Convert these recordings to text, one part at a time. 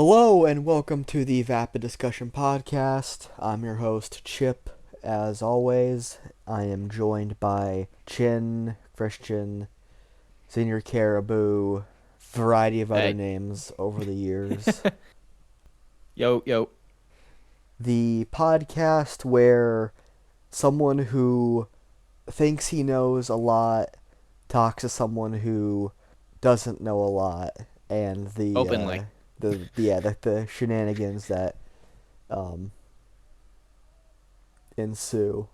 Hello and welcome to the Vapid Discussion Podcast. I'm your host, Chip. As always, I am joined by Chin, Christian, Senior Caribou, variety of other Hey. names over the years. Yo, yo. The podcast where someone who thinks he knows a lot talks to someone who doesn't know a lot, and Openly. the shenanigans that um, ensue.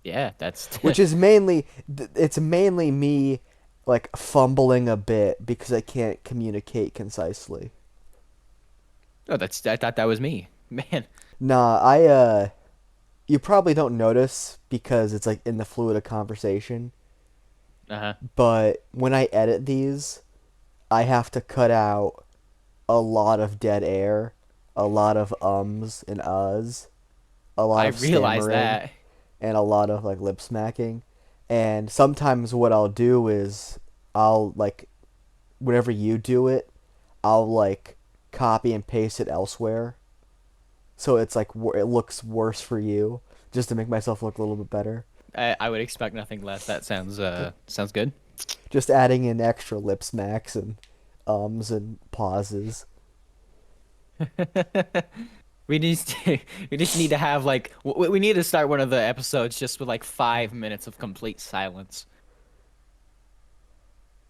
Yeah, that's Which is it's mainly me like fumbling a bit because I can't communicate concisely. Oh, I thought that was me. Man. Nah, you probably don't notice because it's like in the fluid of conversation, Uh-huh. but when I edit these, I have to cut out a lot of dead air, a lot of ums and uhs, a lot I of realized stammering, that. and a lot of like lip smacking. And sometimes what I'll do is I'll like whenever you do it, I'll like copy and paste it elsewhere. So it's like it looks worse for you just to make myself look a little bit better. I would expect nothing less. That sounds good. Just adding in extra lip smacks and ums and pauses. We need to, we just need to have like we need to start one of the episodes just with like 5 minutes of complete silence.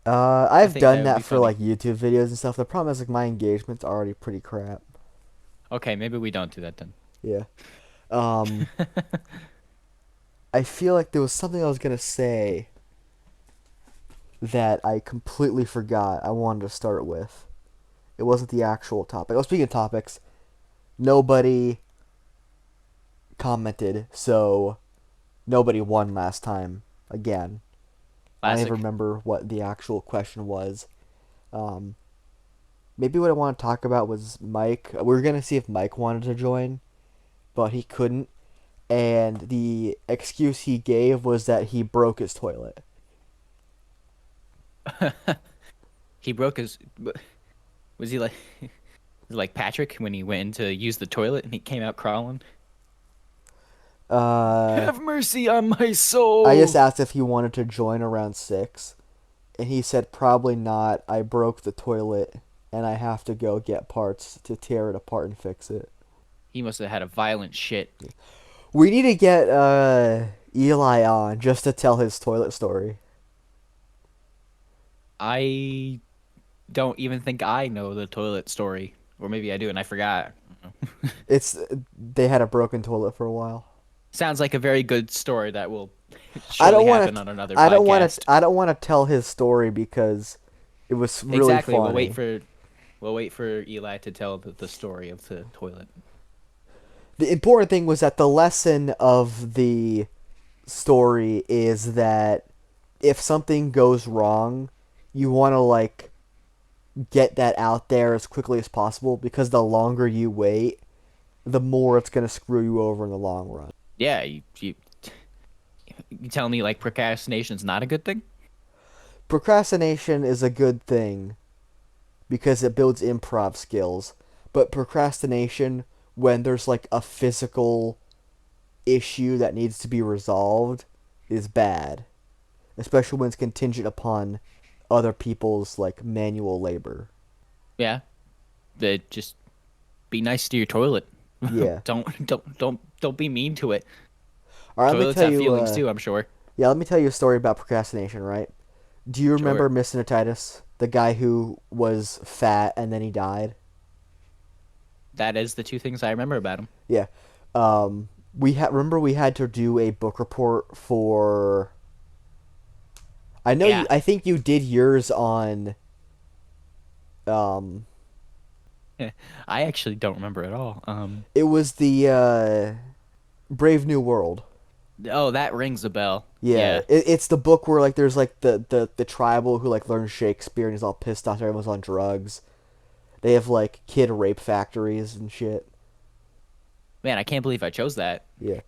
I I've think done that would that be for funny. like YouTube videos and stuff. The problem is like my engagement's already pretty crap. Okay, maybe we don't do that then. Yeah. Um, I feel like there was something I was gonna say that I completely forgot I wanted to start with. It wasn't the actual topic. Oh, speaking of topics, nobody commented, so nobody won last time. Again, I don't even Classic. remember what the actual question was. Um, Maybe what I want to talk about was Mike. We were gonna see if Mike wanted to join, but he couldn't, and the excuse he gave was that he broke his toilet. He broke his was he like like Patrick when he went in to use the toilet and he came out crawling? Uh, Have mercy on my I just soul. asked if he wanted to join around 6, and he said probably not. I broke the toilet, and I have to go get parts to tear it apart and fix it. He must have had a violent shit. We need to get Eli on just to tell his toilet story. I don't even think I know the toilet story. Or maybe I do and I forgot. It's They had a broken toilet for a while. Sounds like a very good story that will I surely don't want happen to. on another I don't want to. podcast. I don't want to tell his story because it was really Exactly. funny. We'll wait for Eli to tell the story of the toilet. The important thing was that the lesson of the story is that if something goes wrong, you want to like get that out there as quickly as possible because the longer you wait, the more it's going to screw you over in the long run. Yeah, you tell me like procrastination's not a good thing? Procrastination is a good thing because it builds improv skills, but procrastination when there's like a physical issue that needs to be resolved is bad, especially when it's contingent upon other people's like manual labor. Yeah. Just be nice to your toilet. Yeah. Don't be mean to it. All right, let me Toilets tell have you. feelings too, I'm sure. Yeah, let me tell you a story about procrastination. Right? Do you remember Sure. Mr. Titus, the guy who was fat and then he died? That is the two things I remember about him. Yeah. Remember we had to do a book report for. I know you. Yeah. I think you did yours on. Um, I actually don't remember at all. it was the Brave New World. Oh, that rings a bell. Yeah, Yeah. it's the book where like there's like the tribal who like learns Shakespeare and he's all pissed off everyone's on drugs. They have like kid rape factories and shit. Man, I can't believe I chose that. Yeah,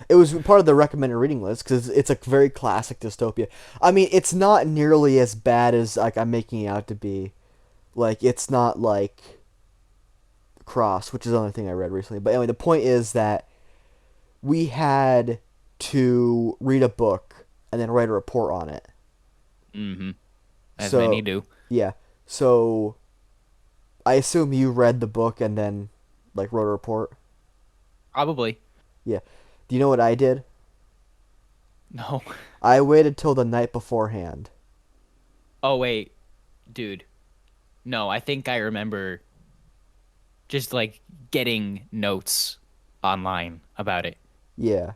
it was part of the recommended reading list because it's a very classic dystopia. I mean, it's not nearly as bad as like I'm making it out to be. Like it's not like Cross, which is the only thing I read recently. But anyway, the point is that we had to read a book and then write a report on it. Mm-hmm. As many So, do. yeah. So, I assume you read the book and then, like, wrote a report? Probably. Yeah. Do you know what I did? No. I waited till the night beforehand. Oh wait, dude. No, I think I remember just like getting notes online about it. Yeah.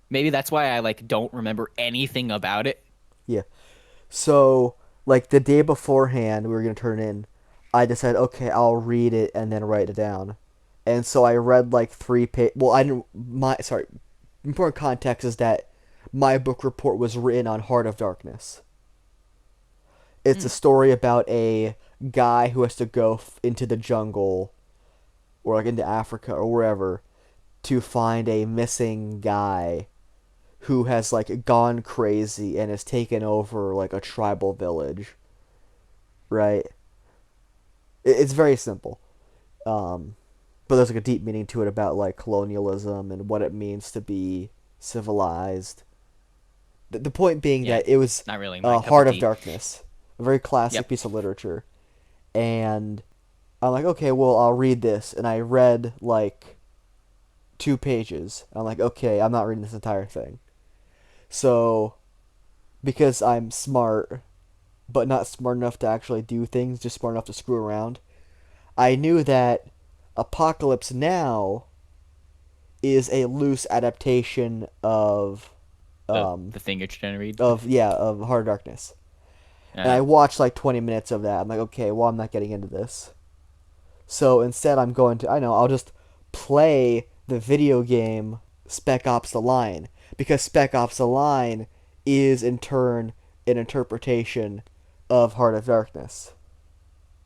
Maybe that's why I like don't remember anything about it. Yeah. So, like, the day beforehand we were going to turn in, I decided, okay, I'll read it and then write it down. And so I read, like, 3 pages. Well, I didn't. Sorry. Important context is that my book report was written on Heart of Darkness. It's a Hmm. story about a guy who has to go into the jungle or like into Africa or wherever to find a missing guy who has like gone crazy and has taken over like a tribal village. Right? It's very simple. Um, but there's like a deep meaning to it about like colonialism and what it means to be civilized. The point being Yeah, that it was not really my a cup of Heart of tea. Darkness, a very classic Yep. piece of literature, and I'm like, okay, well, I'll read this, and I read like 2 pages. I'm like, okay, I'm not reading this entire thing. So, because I'm smart, but not smart enough to actually do things, just smart enough to screw around, I knew that Apocalypse Now is a loose adaptation The um, the thing you're trying to read. of Heart of Darkness. And I Uh, watched like 20 minutes of that. I'm like, okay, well, I'm not getting into this. So instead, I'm going to, I know, I'll just play the video game Spec Ops The Line. Because Spec Ops The Line is, in turn, an interpretation of Heart of Darkness.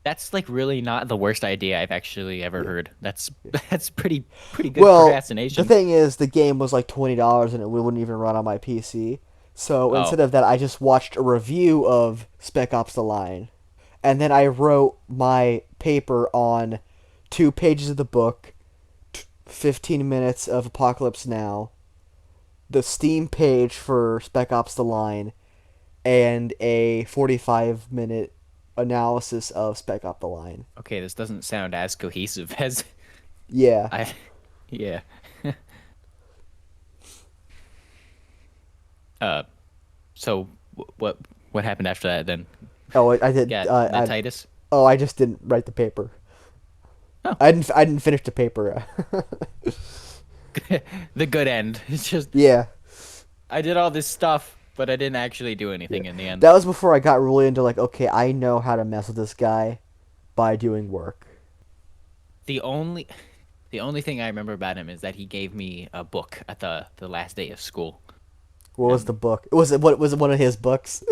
that's like really not the worst idea I've actually ever Yeah. heard. That's Yeah. that's pretty good Well, the procrastination. thing is, the game was like $20 and it wouldn't even run on my PC. So instead Oh, of that, I just watched a review of Spec Ops The Line. And then I wrote my paper on 2 pages of the book, 15 minutes of Apocalypse Now, the Steam page for Spec Ops The Line, and a 45-minute analysis of Spec Ops The Line. okay. This doesn't sound as cohesive as Yeah. I. Yeah. Uh. So what happened after that then? Oh, I did. Got the Titus. I just didn't write the paper. Oh, I didn't finish the paper. the good end. It's just Yeah. I did all this stuff, but I didn't actually do Yeah. anything in the end. That was before I got really into like, okay, I know how to mess with this guy by doing work. The only the only thing I remember about him is that he gave me a book at the last day of school. What was the And book? Was it one of his books?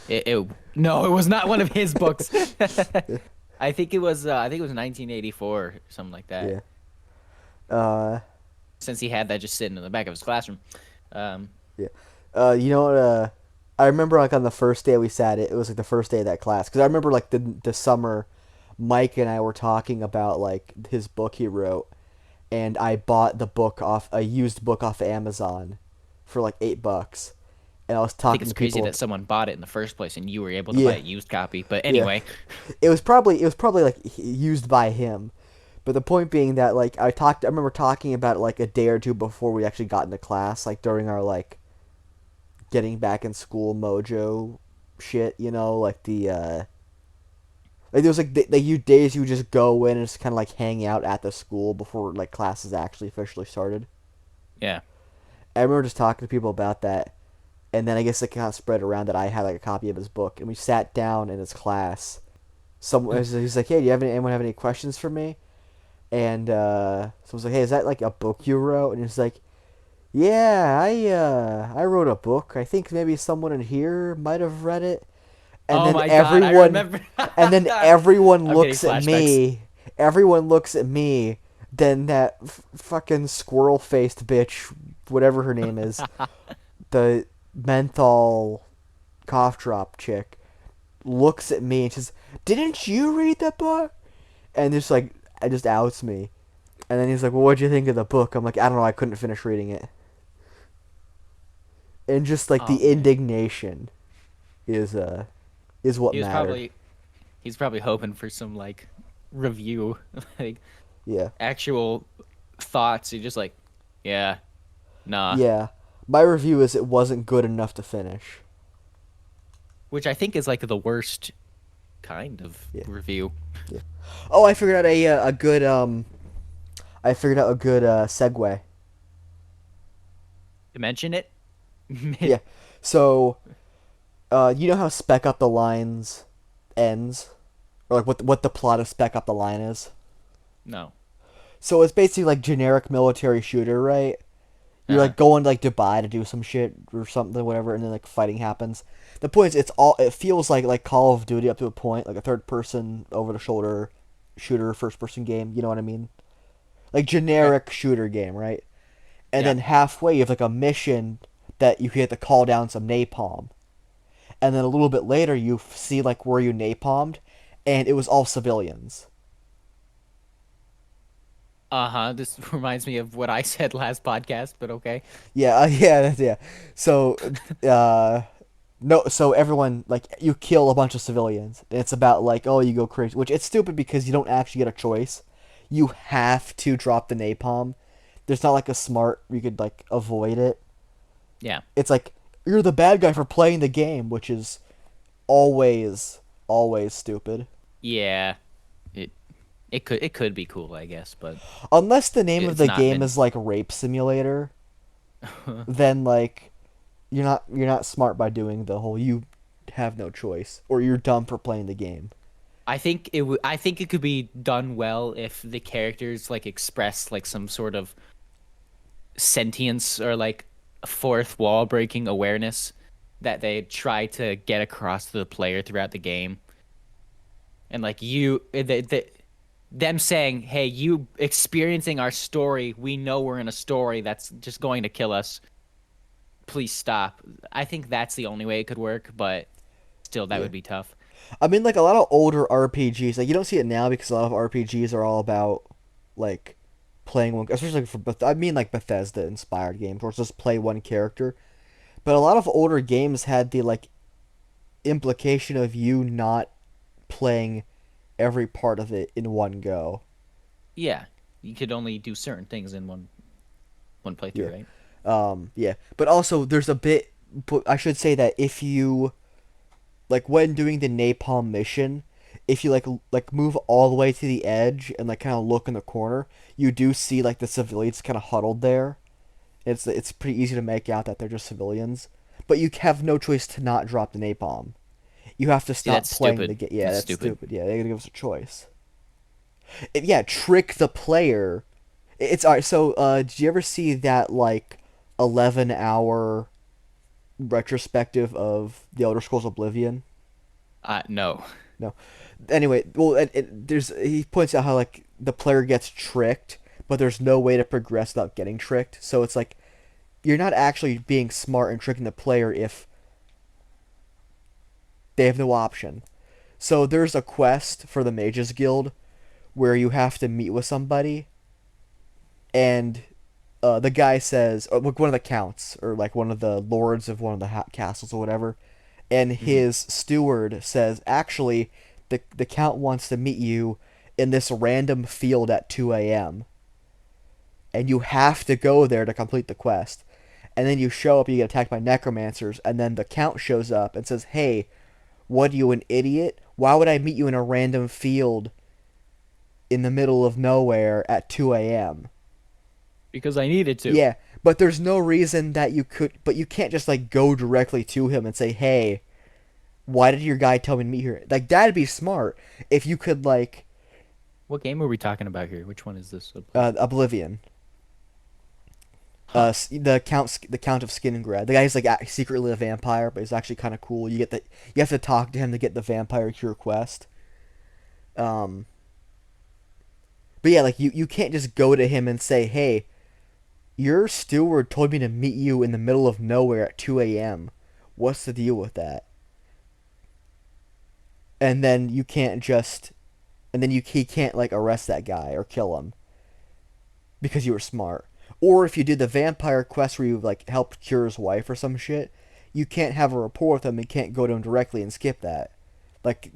it no, it was not one of his books. I think it was 1984 or something like that. Yeah. Uh, Since he had that just sitting in the back of his classroom. Um, yeah. You know what? I remember like on the first day we sat it. It was like the first day of that class because I remember like the summer, Mike and I were talking about like his book he wrote, and I bought the book off a used book off of Amazon, for like $8, and I was I think talking it's to crazy people. that someone bought it in the first place and you were able to buy Yeah, a used copy. But yeah. anyway, It was probably like used by him. But the point being that like I remember talking about it like a day or two before we actually got into class, like during our like getting back in school mojo shit, like the like there was like you days you just go in and just kind of like hang out at the school before like classes actually officially started. yeah. I remember just talking to people about that, and then I guess it kind of spread around that I had like a copy of his book, and we sat down in his class. He's like, "Hey, do you have anyone have any questions for me?" And someone's like, "Hey, is that like a book you wrote?" And he's like, "Yeah, I wrote a book. I think maybe someone in here might have read it." And Oh then my God, I everyone, remember. and then everyone I'm getting looks at flashbacks. me. Everyone looks at me. Then that fucking squirrel faced bitch, whatever her name is, the menthol cough drop chick, looks at me and says, "Didn't you read that book?" And just like just outs me. And then he's like, "Well, what'd you think of the book?" I'm like, "I don't know. I couldn't finish reading it." And just like Oh the man, indignation is what he was mattered. probably he's probably hoping for some like review, like Yeah, actual thoughts. You're just like, yeah, nah. yeah. My review is it wasn't good enough to finish. Which I think is like the worst kind of Yeah, review. yeah. Oh, I figured out a good I figured out a good segue. To mention it, Yeah. So, you know how Spec Up the Lines ends, or like what the plot of Spec Up the Line is. no. So it's basically like generic military shooter, right? You're Uh-huh. like going to like Dubai to do some shit or something, whatever, and then like fighting happens. The point is, it feels like Call of Duty up to a point, like a third person over the shoulder shooter first person game. You know what I mean? Like Okay. generic shooter game, right? And Yeah. then halfway you have like a mission that you have to call down some napalm, and then a little bit later you see like where you napalmed, and it was all civilians. Uh-huh. This reminds me of what I said last podcast, but okay. Yeah, yeah. So, uh, no, so everyone like you kill a bunch of civilians. And it's about like, oh, you go crazy, which it's stupid because you don't actually get a choice. You have to drop the napalm. There's not like a smart you could like avoid it. Yeah. It's like you're the bad guy for playing the game, which is always stupid. Yeah. It it could be cool, I guess, but Unless the name of it's the not game been. is like Rape Simulator, then like you're not smart by doing the whole you have no choice or you're dumb for playing the game. I think it could be done well if the characters like express like some sort of sentience or like fourth wall breaking awareness that they try to get across to the player throughout the game. And like them saying, "Hey, you experiencing our story, we know we're in a story that's just going to kill us. Please stop." I think that's the only way it could work, but still that Yeah. would be tough. I mean like a lot of older RPGs, like you don't see it now because a lot of RPGs are all about like playing one, especially like I mean like Bethesda inspired games where it's just play one character. But a lot of older games had the like implication of you not playing every part of it in one go. Yeah, you could only do certain things in one Yeah. playthrough, right? Yeah. But also there's a bit but I should say that if you like when doing the napalm mission, if you like move all the way to the edge and like kind of look in the corner, you do see like the civilians kind of huddled there. It's pretty easy to make out that they're just civilians, but you have no choice to not drop the napalm. You have to See, stop that's playing the stupid. game. Yeah, That's that's stupid. stupid. Yeah, they gotta give us a choice. Yeah, trick the player. It's alright. So, did you ever see that like 11-hour retrospective of The Elder Scrolls Oblivion? No. No. Anyway, well, there's he points out how like the player gets tricked, but there's no way to progress without getting tricked. So it's like you're not actually being smart and tricking the player if they have no option. So there's a quest for the Mages Guild where you have to meet with somebody, and the guy says, or like one of the counts, or like one of the lords of one of the castles or whatever, and Hmm. his steward says, actually, the count wants to meet you in this random field at 2 a.m. and you have to go there to complete the quest. And then you show up, you get attacked by necromancers, and then the count shows up and says, "Hey, what are you, an idiot? Why would I meet you in a random field in the middle of nowhere at 2 a.m.?" Because I needed to. Yeah, but there's no reason that you could, but you can't just like go directly to him and say, "Hey, why did your guy tell me to meet here?" Like that'd be smart if you could like What game are we talking about here? Which one is this? Oblivion. Oblivion. Huh. The Count of Skingrad. The guy's like secretly a vampire, but he's actually kind of cool. You have to talk to him to get the vampire cure quest. Um, but yeah, like you can't just go to him and say, "Hey, your steward told me to meet you in the middle of nowhere at 2 a.m. What's the deal with that?" And then you can't just and then he can't like arrest that guy or kill him because you were smart. Or if you did the vampire quest where you like helped cure his wife or some shit, you can't have a rapport with him and can't go to him directly and skip that. Like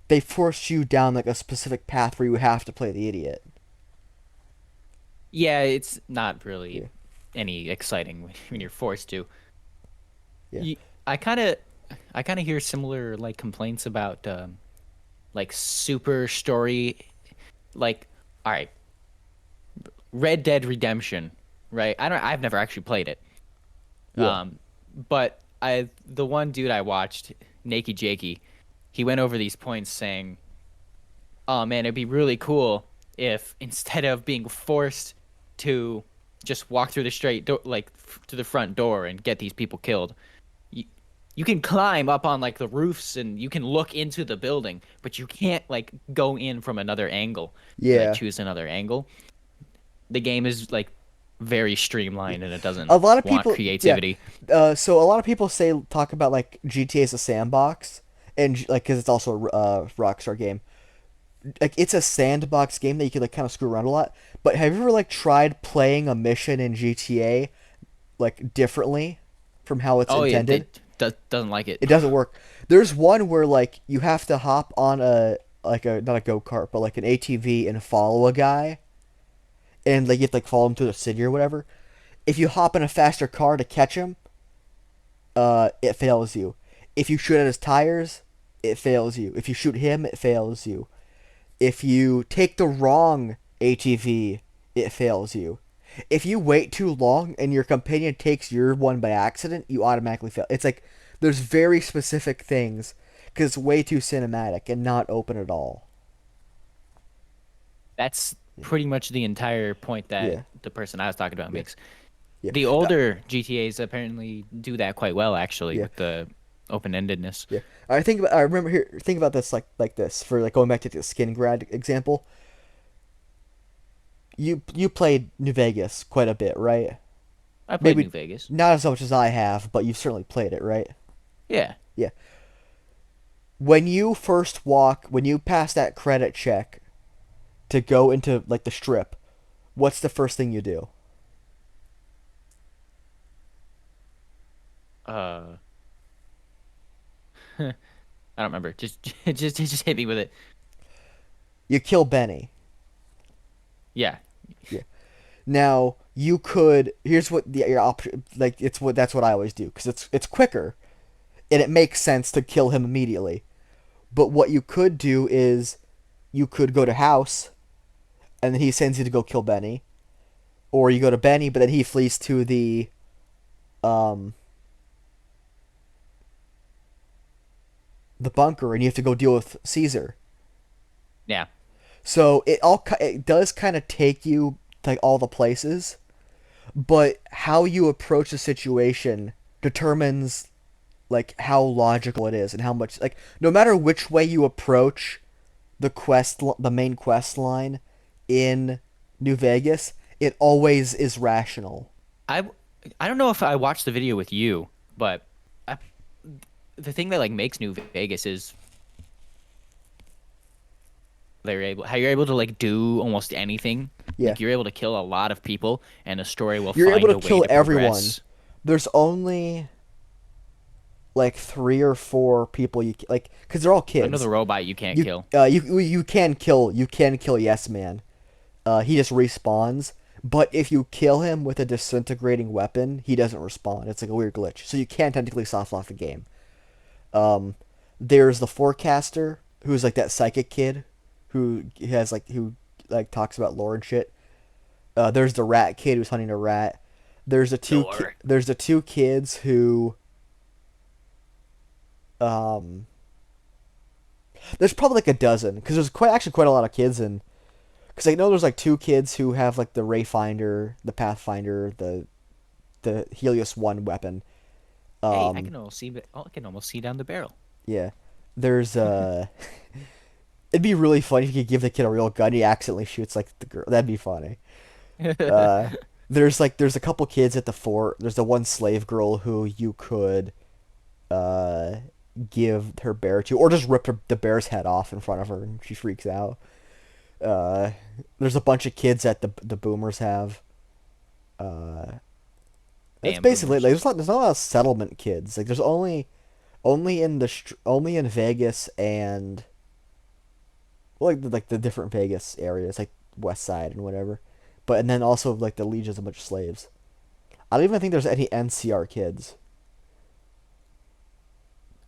they force you down like a specific path where you have to play the idiot. Yeah, it's not really Yeah, any exciting when you're forced to. yeah, You, I kind of I kind of hear similar like complaints about like super story like all right, Red Dead Redemption, right? I've never actually played it. yeah, But the one dude I watched, Nakey Jakey, he went over these points saying, "Oh man, it'd be really cool if instead of being forced to just walk through the straight door, like to the front door and get these people killed, you, you can climb up on like the roofs and you can look into the building, but you can't like go in from another angle. You like yeah. choose another angle. The game is like very streamlined and it doesn't A lot of want people, yeah. creativity. So a lot of people talk about like GTA as a sandbox, and like because it's also a Rockstar game. Like it's a sandbox game that you can like kind of screw around a lot. But have you ever like tried playing a mission in GTA like differently from how it's Oh yeah, intended? doesn't like it. It doesn't work. There's one where like you have to hop on a like a not a go kart but like an ATV and follow a guy, and like you have to like follow him through the city or whatever. If you hop in a faster car to catch him, it fails you. If you shoot at his tires, it fails you. If you shoot him, it fails you. If you take the wrong ATV, it fails you. If you wait too long and your companion takes your one by accident, you automatically fail. It's like there's very specific things because it's way too cinematic and not open at all. That's pretty much the entire point that Yeah, the person I was talking about yeah, makes. yeah, The older GTAs apparently do that quite well, actually, yeah, with the open-endedness. yeah. I remember here. Think about this like this for like going back to the skin grad example. You played New Vegas quite a bit, right? I played New Maybe Vegas. not as much as I have, but you've certainly played it, right? Yeah. Yeah. When you pass that credit check to go into like the strip, what's the first thing you do? Uh, I don't remember. Just hit me with it. You kill Benny. Yeah. Yeah. Now you could. Here's what the your option. Like it's what that's what I always do because it's quicker and it makes sense to kill him immediately. But what you could do is you could go to house and then he sends you to go kill Benny, or you go to Benny but then he flees to um the bunker and you have to go deal with Caesar. Yeah. So it does kind of take you to like, all the places, but how you approach the situation determines like how logical it is and how much like no matter which way you approach the main quest line in New Vegas, it always is rational. I I don't know if I watched the video with you, but I, the thing that like makes New Vegas is they're able how you're able to like do almost anything. Yeah. Like you're able to kill a lot of people, and a story will You're able find to a way kill to everyone. progress. There's only like 3 or 4 people like cuz they're all kids. Another robot you can't You kill. you can kill Yes Man. He just respawns. But if you kill him with a disintegrating weapon, he doesn't respawn. It's like a weird glitch. So you can technically soft lock the game. Um, there's the forecaster, who's like that psychic kid, who like talks about lore and shit. There's the rat kid who's hunting a rat. Door. There's the two kids who um. There's probably like a dozen because there's quite a lot of kids in. Because I know there's like 2 kids who have like the Ray Finder, the Pathfinder, the Helios One weapon. Hey, Um, I can almost see down the barrel. yeah. There's it'd be really funny if you could give the kid a real gun. And he accidentally shoots like the girl. That'd be funny. Uh, there's a couple kids at the fort. There's the one slave girl who you could uh give her bear to, or just rip the bear's head off in front of her and she freaks out. Uh, there's a bunch of kids that the boomers have. Uh, that's Damn basically boomers. like there's not a lot of settlement kids. Like there's only in Vegas and well, like the different Vegas areas, like West Side and whatever. But and then also like the legions of a bunch of slaves. I don't even think there's any NCR kids.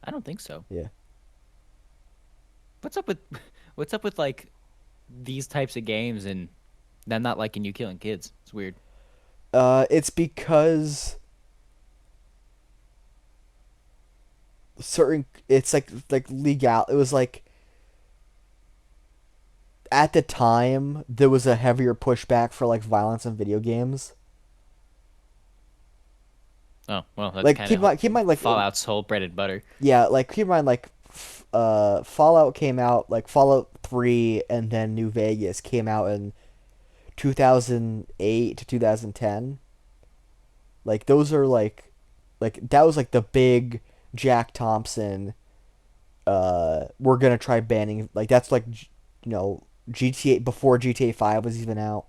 I don't think so. Yeah. What's up with what's up with like these types of games and them not liking you killing kids? It's weird. It's because certain it's like legal. It was like at the time there was a heavier pushback for like violence in video games. Oh, well, that's Like kind of keep in mind like Fallout's whole bread and butter. yeah, like keep in mind like Fallout came out like Fallout 3 and then New Vegas came out in 2008 to 2010. Like those are like that was like the big Jack Thompson we're going to try banning like that's like you know GTA before GTA 5 was even out.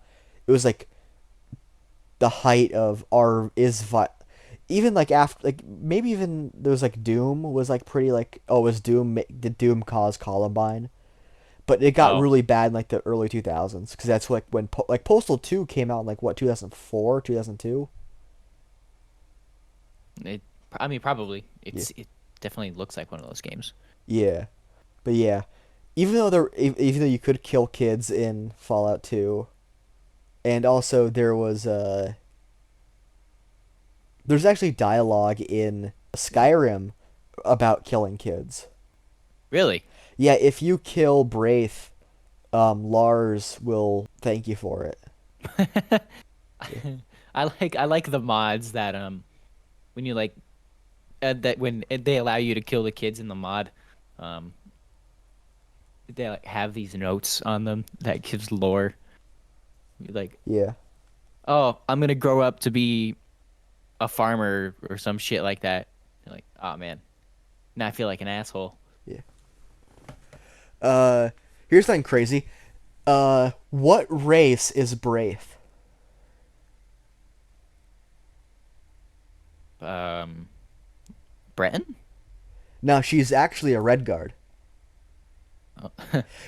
It was like the height of our even like after like maybe even there was like Doom was like pretty like oh was Doom did Doom cause Columbine, but it got Oh, really bad in like the early 2000s because that's like when like Postal 2 came out in like what 2004 2002. it. I mean, probably. Yeah, It definitely looks like one of those games. yeah, but yeah, even though you could kill kids in Fallout 2, and also there's actually dialogue in Skyrim about killing kids. Really? Yeah, if you kill Braith, Lars will thank you for it. Yeah, I like the mods that when you like that when they allow you to kill the kids in the mod, um they like have these notes on them that gives lore. Like, yeah, oh, I'm gonna grow up to be a farmer or some shit like that. You're like, oh man, now I feel like an asshole. yeah. Uh, here's something crazy. What race is Braith? Um, Breton? Now she's actually a Red Guard. Oh.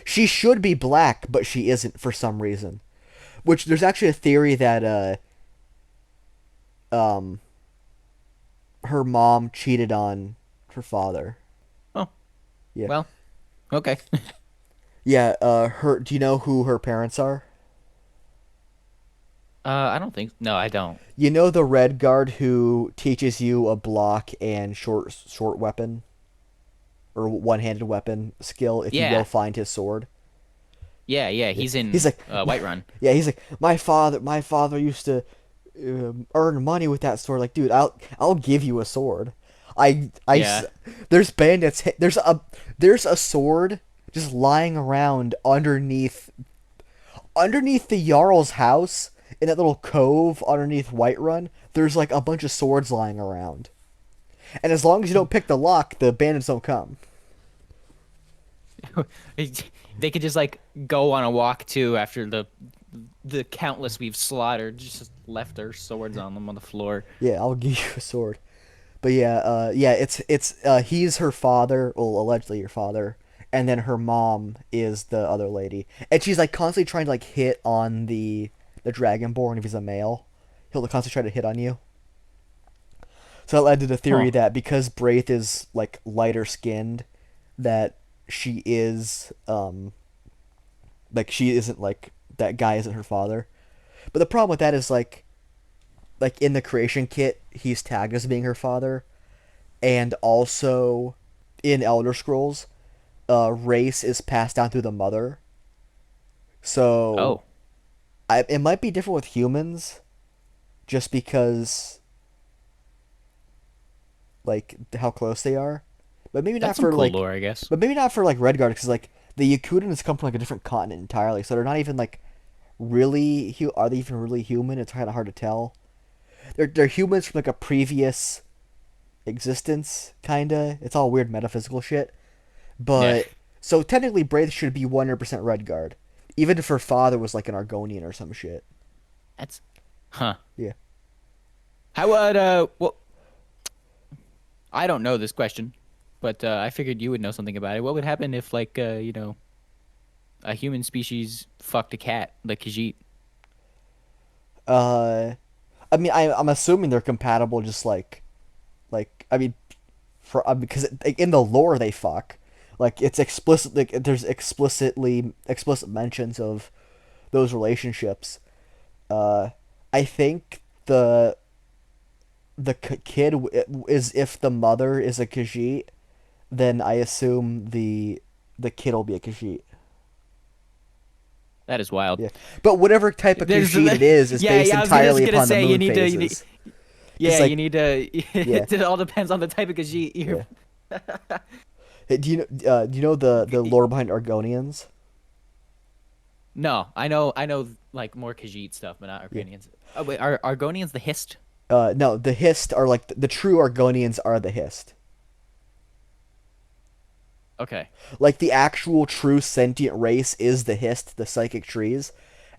She should be black, but she isn't for some reason. Which there's actually a theory that um her mom cheated on her father. Oh, Yeah. well, okay. Yeah, her do you know who her parents are? I don't think. No, I don't. You know the Red Guard who teaches you a block and short weapon or one-handed weapon skill if you go Yeah, find his sword? yeah. Yeah. He's He's in like Whiterun. yeah, he's like my father used to earn money with that sword. Like, dude, I'll give you a sword. Yeah. There's bandits. There's a sword just lying around underneath the Jarl's house in that little cove underneath Whiterun. There's like a bunch of swords lying around, and as long as you don't pick the lock, the bandits don't come. They could just like go on a walk too after the countless we've slaughtered. Just left our swords on them on the floor. Yeah, I'll give you a sword. But yeah, yeah, he's her father, well, allegedly your father, and then her mom is the other lady, and she's like constantly trying to like hit on the Dragonborn if he's a male. He'll constantly try to hit on you. So that led to the theory Huh. that because Braith is like lighter skinned, that she is like she isn't like that guy isn't her father. But the problem with that is like in the creation kit, he's tagged as being her father, and also in Elder Scrolls, race is passed down through the mother. So Oh, it might be different with humans, just because like how close they are, but maybe not that's some for cool like, lore, I guess. but maybe not for like Redguard because like the Yakutans come from like a different continent entirely, so they're not even like really are they even really human? It's kind of hard to tell. They're humans from like a previous existence, kinda. It's all weird metaphysical shit. Yeah. But so technically, Braith should be 100% Redguard, Even if her father was like an Argonian or some shit. That's, huh? Yeah. How would well, I don't know this question, but I figured you would know something about it. What would happen if, like, a human species fucked a cat, like Khajiit? Uh, I mean, I'm assuming they're compatible. Just like I mean, for because like, in the lore they fuck. Like it's explicit. Like there's explicit mentions of those relationships. Uh, I think the kid is if the mother is a Khajiit, then I assume the kid will be a Khajiit. That is wild. Yeah, but whatever type of There's, Khajiit it is yeah, based yeah. I was just entirely gonna upon the say moon phases. Because yeah, you like need to. yeah, It all depends on the type of Khajiit you're. yeah. Hey, do you know the lore behind Argonians? No, I know, like more Khajiit stuff, but not Yeah. Argonians. Oh wait, are Argonians the Hist? No, the Hist are like the true Argonians are the Hist. Okay. Like the actual true sentient race is the Hist, the psychic trees,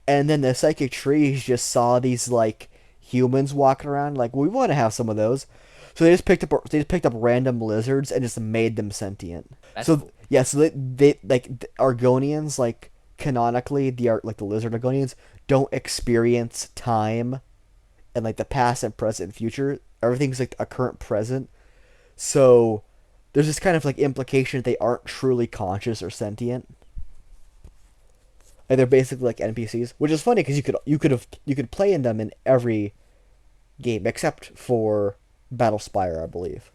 and then the psychic trees just saw these like humans walking around, like we want to have some of those, so they just picked up random lizards and just made them sentient. That's So cool. yeah, so they like the Argonians like canonically like the lizard Argonians don't experience time and like the past and present and future. Everything's like a current present. So there's this kind of like implication that they aren't truly conscious or sentient. Like they're basically like NPCs, which is funny because you could play in them in every game except for Battle Spire, I believe.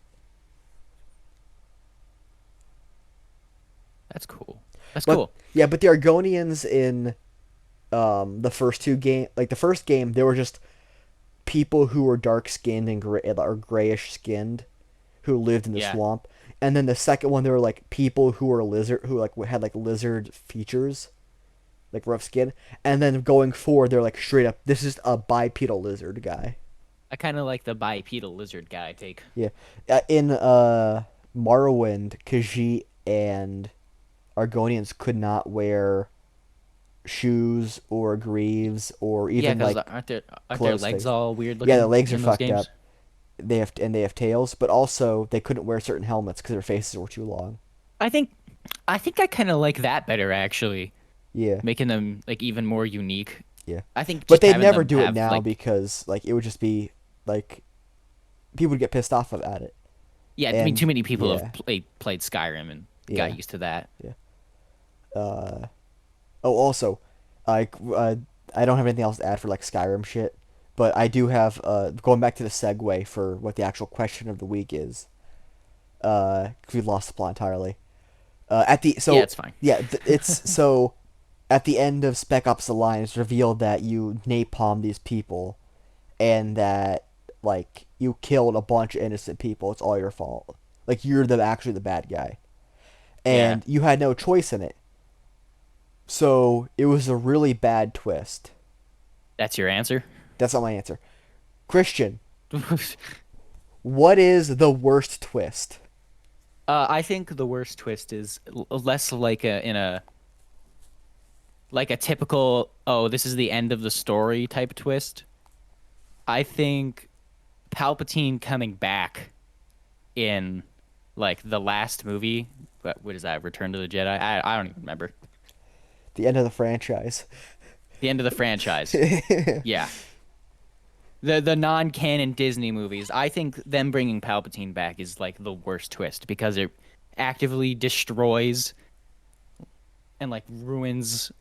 That's cool. That's But cool. yeah, but the Argonians in the first two game, like the first game, they were just people who were dark skinned and gray or grayish skinned who lived in the Yeah. swamp. And then the second one, they were like people who were lizard who like had like lizard features, like rough skin. And then going forward, they're like straight up, this is a bipedal lizard guy. I kind of like the bipedal lizard guy take. Yeah, in Morrowind, Khajiit and Argonians could not wear shoes or greaves or Yeah, even because like aren't their clothes legs face. all weird Yeah, the looking legs are in those fucked games? up. They have tails, but also they couldn't wear certain helmets because their faces were too long. I think I think I kind of like that better actually, Yeah, making them like even more unique. yeah, I think but just they'd having never them do it have now like because like it would just be like people would get pissed off at it. yeah, I mean And too many people have yeah, played Skyrim and got yeah, used to that. yeah. Uh, oh, also, like I don't have anything else to add for like Skyrim shit, but I do have going back to the segue for what the actual question of the week is. 'Cause we lost the plot entirely. At the Yeah, so it's fine. yeah, it's so at the end of Spec Ops: The Line, it's revealed that you napalm these people, and that like you killed a bunch of innocent people. It's all your fault. Like you're the actually the bad guy, Yeah, and you had no choice in it. So it was a really bad twist. that's your answer. That's not my answer. Christian, what is the worst twist? I think the worst twist is less like a typical, oh, this is the end of the story type twist. I think Palpatine coming back in like the last movie. What is that? Return to the Jedi? I don't even remember. The end of the franchise. The end of the franchise. Yeah. The non-canon Disney movies. I think them bringing Palpatine back is like the worst twist because it actively destroys and like ruins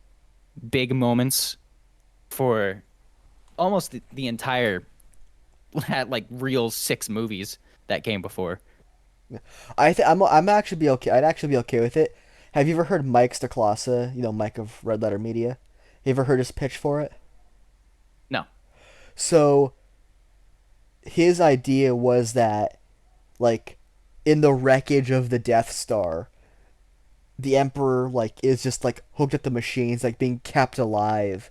big moments for almost the entire like real six movies that came before. I'm actually be okay. I'd actually be okay with it. Have you ever heard Mike Stacklasa? You know, Mike of Red Letter Media. You ever heard his pitch for it? No. So his idea was that, like, in the wreckage of the Death Star, the Emperor like is just like hooked up to machines, like being kept alive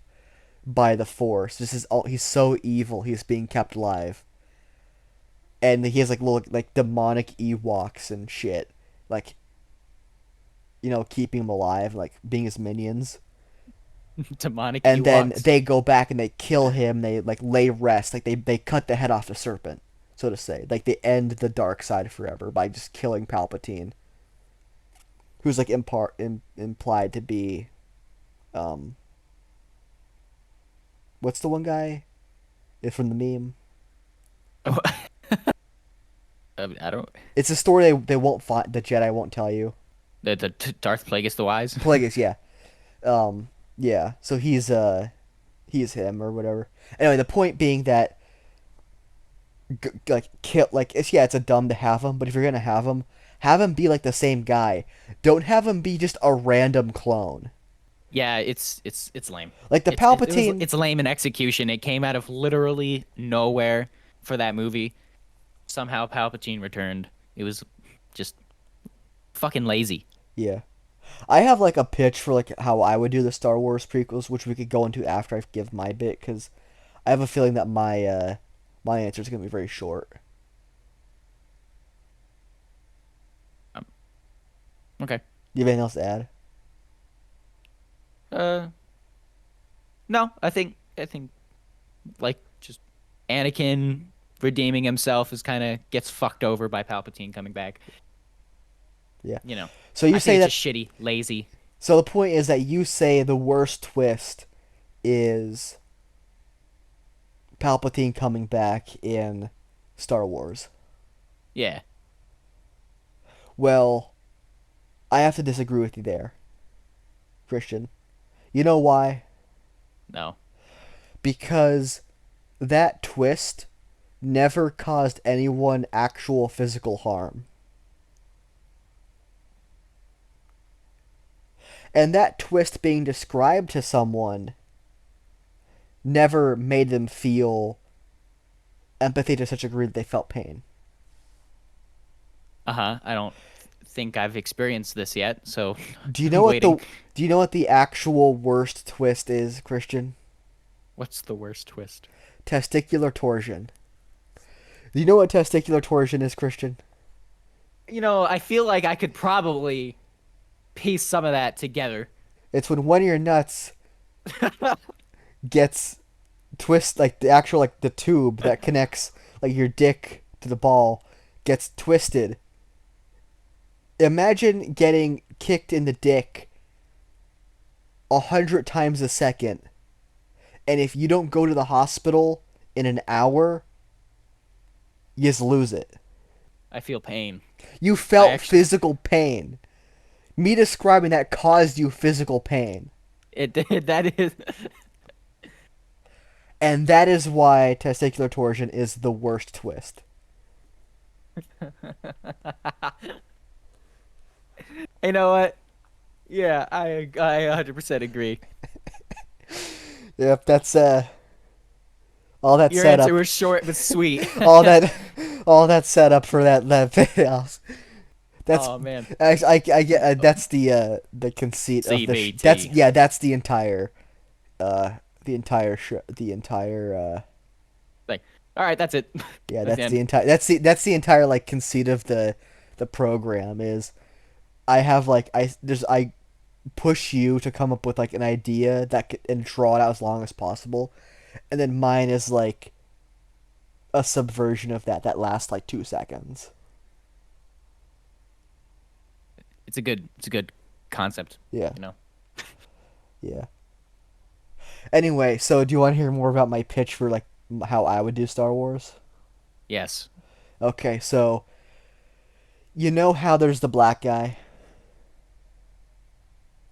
by the Force. This is all. He's so evil. He's being kept alive, and he has like little like demonic Ewoks and shit, like keeping him alive, like being his minions. Demonic And then Ewoks. they go back and they kill him. They like lay rest, like they cut the head off the serpent, so to say. Like they end the dark side forever by just killing Palpatine, who's like implied to be, um, what's the one guy? It's from the meme. Oh, I don't. It's a story they won't find. The Jedi won't tell you. The Darth Plagueis the Wise. Plagueis, yeah. Um, yeah. So he's him or whatever. Anyway, the point being that like kill like it's a dumb to have him, but if you're gonna have him be like the same guy. Don't have him be just a random clone. Yeah, it's lame. Like the Palpatine. It's lame in execution. It came out of literally nowhere for that movie. Somehow Palpatine returned. It was just fucking lazy. Yeah, I have like a pitch for like how I would do the Star Wars prequels, which we could go into after I give my bit, because I have a feeling that my answer is gonna be very short. Um, okay. Do you have anything else to add? Uh, no, I think like just Anakin redeeming himself is kind of gets fucked over by Palpatine coming back. Yeah. You know, So you I say think that. it's just shitty, lazy. So the point is that you say the worst twist is Palpatine coming back in Star Wars. Yeah. Well, I have to disagree with you there, Christian. You know why? No. Because that twist never caused anyone actual physical harm. And that twist being described to someone never made them feel empathy to such a degree that they felt pain. Uh-huh. I don't think I've experienced this yet, so Do you know I'm what the waiting. do you know what the actual worst twist is, Christian? What's the worst twist? Testicular torsion. Do you know what testicular torsion is, Christian? I feel like I could probably piece some of that together. It's when one of your nuts gets like the actual like the tube that connects like your dick to the ball gets twisted. Imagine getting kicked in the dick 100 times a second, and if you don't go to the hospital in an hour, you just lose it. I feel pain. You I felt actually physical pain. Me describing that caused you physical pain. it that is And that is why testicular torsion is the worst twist. You know what? Yeah, I 100% agree. Yep, that's all that Your answer setup. was short but sweet. all that all that setup for that else. That's Oh man. I get that's the conceit of the that's CBT. yeah that's uh the entire Like, all right, that's it. yeah That's the that's the end. entire that's the entire like conceit of the program is I have like I push you to come up with like an idea and draw it out as long as possible, and then mine is like a subversion of that lasts like 2 seconds. It's a good concept, Yeah, you know. yeah. Anyway, so do you want to hear more about my pitch for like how I would do Star Wars? Yes. Okay, so you know how there's the black guy?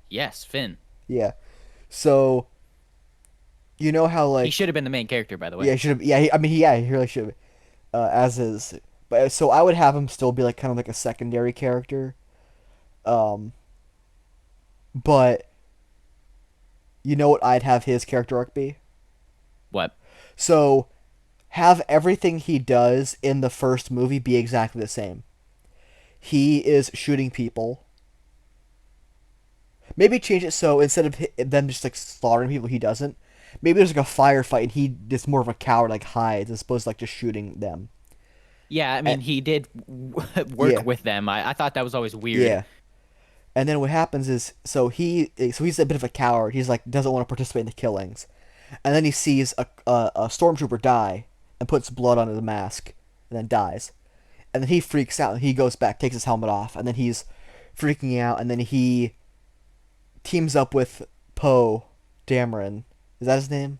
Yes, Finn. Yeah. So you know how He like should have been the main character, by the way. yeah, he should have yeah, I mean yeah, he really should have as is. But so I would have him still be like kind of like a secondary character. Um but you know what I'd have his character arc be? What? So have everything he does in the first movie be exactly the same. He is shooting people. Maybe change it so instead of them just like slaughtering people, he doesn't. Maybe there's like a firefight and he is more of a coward, like hides as opposed to like just shooting them. Yeah, I And, mean, he did yeah, work with them. I thought that was always weird. yeah. And then what happens is, he's a bit of a coward. He's like doesn't want to participate in the killings, and then he sees a stormtrooper die and puts blood on the mask, and then dies. And then he freaks out and he goes back, takes his helmet off, and then he's freaking out, and then he teams up with Poe Dameron. Is that his name?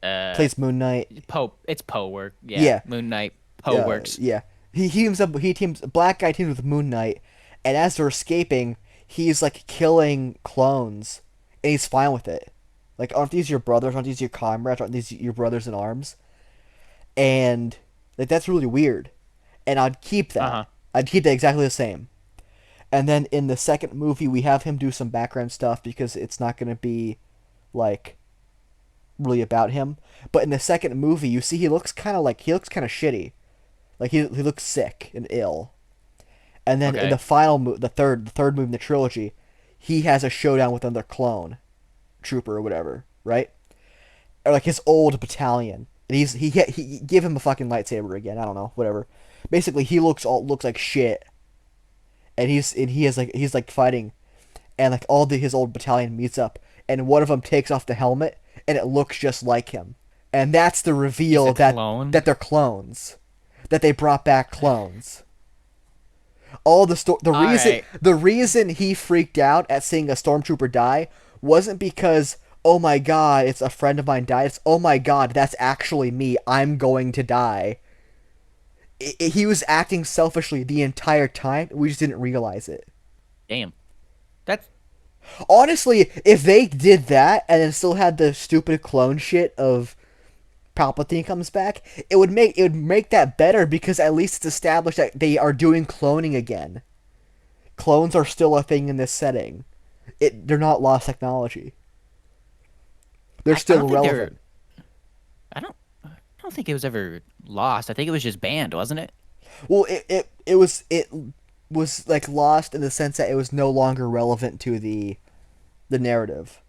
Plays Moon Knight. It's Poe work. Yeah. Yeah. Moon Knight. Poe works. Yeah. He teams up. Black guy teams with Moon Knight, and as they're escaping, he's like killing clones, and he's fine with it. Like, aren't these your brothers? Aren't these your comrades? Aren't these your brothers in arms? And like that's really weird. And I'd keep that. Uh-huh. I'd keep that exactly the same. And then in the second movie, we have him do some background stuff because it's not going to be like really about him. But in the second movie, you see he looks kind of shitty. Like he looks sick and ill. And then in the final the third movie in the trilogy, he has a showdown with another clone trooper or whatever, right? Or like his old battalion. And he give him a fucking lightsaber again. I don't know, whatever. Basically, he looks like shit. And he's fighting, and like his old battalion meets up, and one of them takes off the helmet, and it looks just like him. And that's the reveal that they're clones, that they brought back clones. The reason he freaked out at seeing a stormtrooper die wasn't because, oh my god, it's a friend of mine died. It's, oh my god, that's actually me. I'm going to die. He was acting selfishly the entire time. We just didn't realize it. Damn. That's... Honestly, if they did that and then still had the stupid clone shit of Palpatine comes back, it would make that better because at least it's established that they are doing cloning again. Clones are still a thing in this setting. They're not lost technology. They're still relevant. I don't think it was ever lost. I think it was just banned, wasn't it? Well, it was like lost in the sense that it was no longer relevant to the narrative.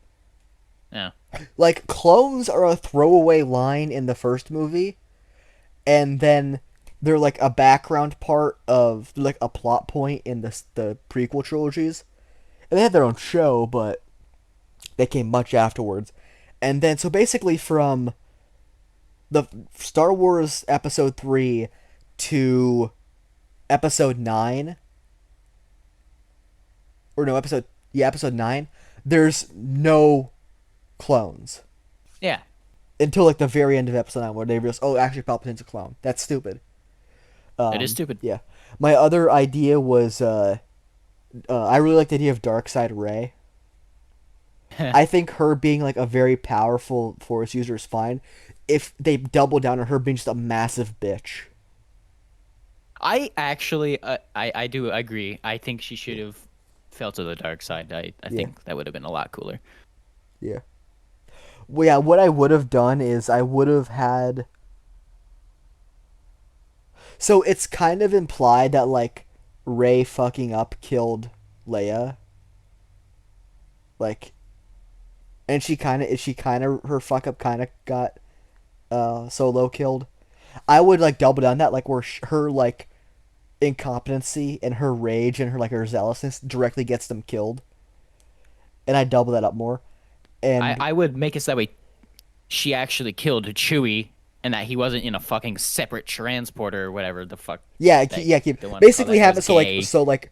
Yeah. Like clones are a throwaway line in the first movie, and then they're like a background part of like a plot point in the prequel trilogies. And they had their own show, but they came much afterwards. And then so basically from the Star Wars Episode 3 to Episode 9, or no, Episode 9, there's no clones. Yeah. Until like the very end of Episode 9 where they realize, oh, actually Palpatine's a clone. That's stupid. It is stupid. Yeah. My other idea was, I really like the idea of Darkseid Rey. I think her being like a very powerful Force user is fine. If they double down on her being just a massive bitch. I actually, I do agree. I think she should have fell to the dark side. I think that would have been a lot cooler. Yeah. Well, yeah, what I would have done is I would have had... So it's kind of implied that, like, Rey fucking up killed Leia. Like... And her fuck up kind of got Solo killed. I would like double down that, like where her like incompetency and her rage and her zealousness directly gets them killed, and I double that up more. And I would make it so that way she actually killed Chewie, and that he wasn't in a fucking separate transporter or whatever the fuck. Basically have it so like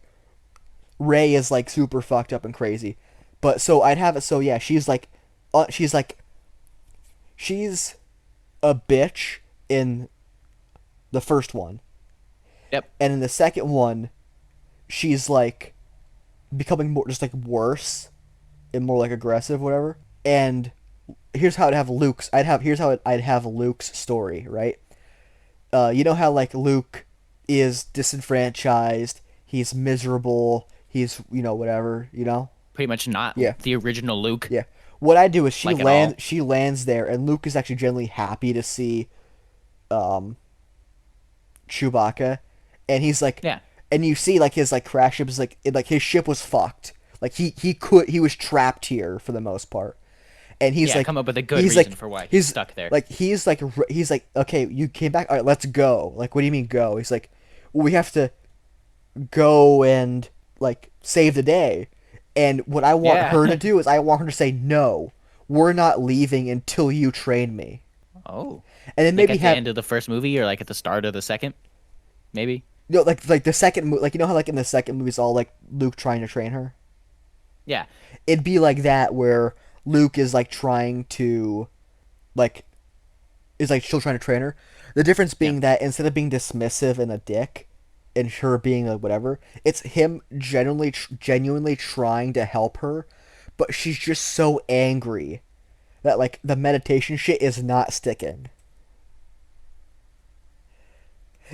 Rey is like super fucked up and crazy. But so I'd have it so yeah, she's a bitch in the first one. Yep. And in the second one, she's like becoming more just like worse and more like aggressive, whatever. And here's how I'd have Luke's story, right? You know how like Luke is disenfranchised, he's miserable, he's whatever, Pretty much not the original Luke. Yeah. What I do is she lands there, and Luke is actually generally happy to see Chewbacca, and he's like, yeah. And you see like his like crash ship is like his ship was fucked. Like he was trapped here for the most part, and he's like come up with a good reason for why he's stuck there. Like he's like okay, you came back, all right, let's go. Like what do you mean go? He's like, well, we have to go and like save the day. And what I want Yeah. her to do is I want her to say, no, we're not leaving until you train me. Oh. And then Like maybe at the have, end of the first movie or like at the start of the second, maybe? like the second movie, like, you know how like in the second movie it's all like Luke trying to train her? Yeah. It'd be like that where Luke is like trying to, like, is like still trying to train her. The difference Yeah. being that instead of being dismissive and a dick, and her being like whatever, it's him genuinely trying to help her, but she's just so angry that like the meditation shit is not sticking.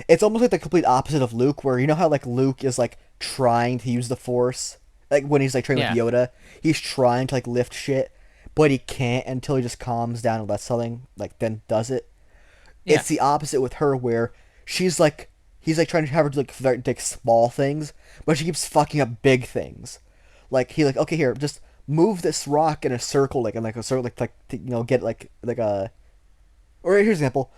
It's almost like the complete opposite of Luke, where you know how like Luke is like trying to use the Force, like when he's like training with Yeah. Yoda, he's trying to like lift shit, but he can't until he just calms down and lets something like then does it. Yeah. It's the opposite with her, where she's like he's like trying to have her do like small things, but she keeps fucking up big things. Like he like okay here just move this rock in a circle like in like a circle like to, you know get like a or here's an example.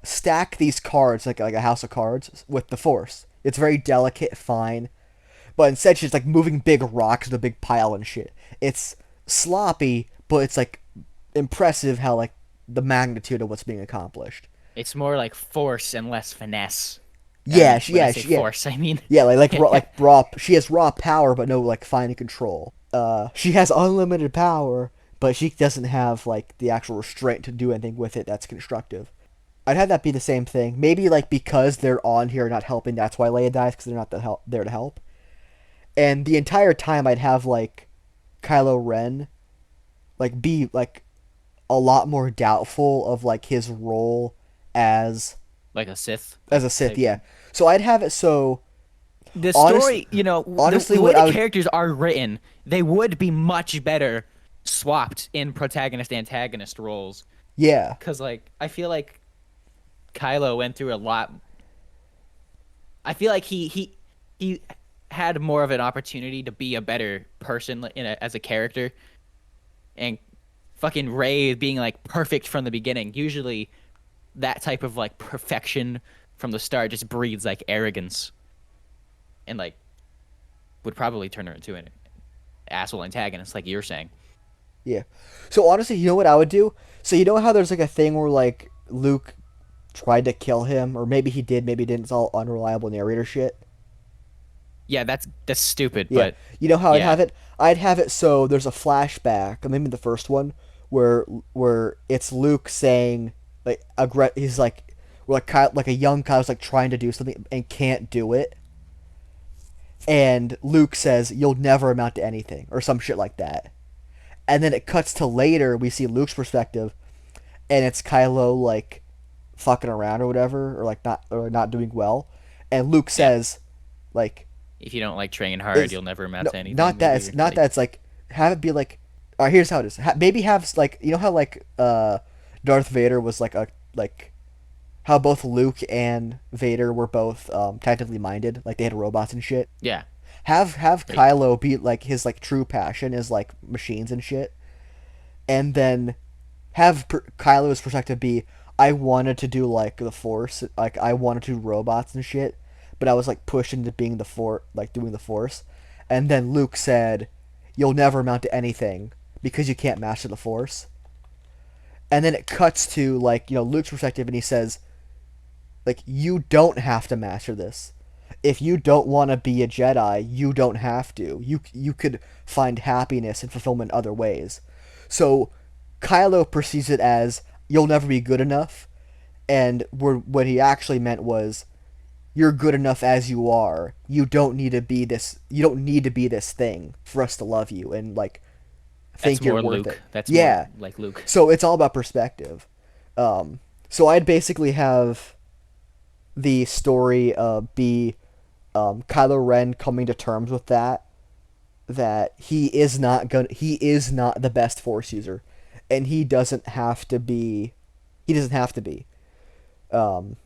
Stack these cards like a house of cards with the force. It's very delicate, fine, but instead she's like moving big rocks in a big pile and shit. It's sloppy, but it's like impressive how like the magnitude of what's being accomplished. It's more like force and less finesse. Yeah, When I say yeah, force, I mean yeah. yeah. Like raw. She has raw power, but no like fine control. She has unlimited power, but she doesn't have like the actual restraint to do anything with it that's constructive. I'd have that be the same thing. Maybe like because they're on here not helping, that's why Leia dies because they're not there to help. And the entire time, I'd have like Kylo Ren like be like a lot more doubtful of like his role as Like a Sith, as like a Sith. type. Yeah. So I'd have it so The honestly, story, you know, honestly, the way what the I would characters are written, they would be much better swapped in protagonist antagonist roles. yeah Cause like I feel like Kylo went through a lot. I feel like he had more of an opportunity to be a better person as a character, and fucking Rey being like perfect from the beginning. Usually, that type of like perfection from the start just breeds like arrogance and like would probably turn her into an asshole antagonist, like you're saying. yeah. So honestly, you know what I would do? So you know how there's like a thing where like Luke tried to kill him, or maybe he did, maybe he didn't. It's all unreliable narrator shit. Yeah, that's stupid, Yeah, but you know how I'd yeah, have it? I'd have it so there's a flashback, maybe the first one, where it's Luke saying like he's like like a young Kyle's like trying to do something and can't do it, and Luke says you'll never amount to anything or some shit like that, and then it cuts to later we see Luke's perspective, and it's Kylo like fucking around or whatever or not doing well, and Luke yeah. says like If you don't like train hard, is you'll never amount no to anything. not that Maybe it's or not like that it's like have it be like all right here's how it is maybe have like you know how like Darth Vader was like a like how both Luke and Vader were both technically minded like they had robots and shit yeah, have right. Kylo be like his like true passion is like machines and shit and then have Kylo's perspective be I wanted to do like the Force like I wanted to do robots and shit but I was like pushed into being the like doing the Force and then Luke said you'll never amount to anything because you can't master the Force and then it cuts to like you know Luke's perspective and he says like you don't have to master this if you don't want to be a Jedi you don't have to you could find happiness and fulfillment other ways so Kylo perceives it as you'll never be good enough, and what he actually meant was you're good enough as you are. You don't need to be this. You don't need to be this thing for us to love you and like That's think you're more worth Luke. it. That's more Yeah. like Luke. So it's all about perspective. So I'd basically have the story be Kylo Ren coming to terms with that he is not the best Force user, and he doesn't have to be. He doesn't have to be. Um,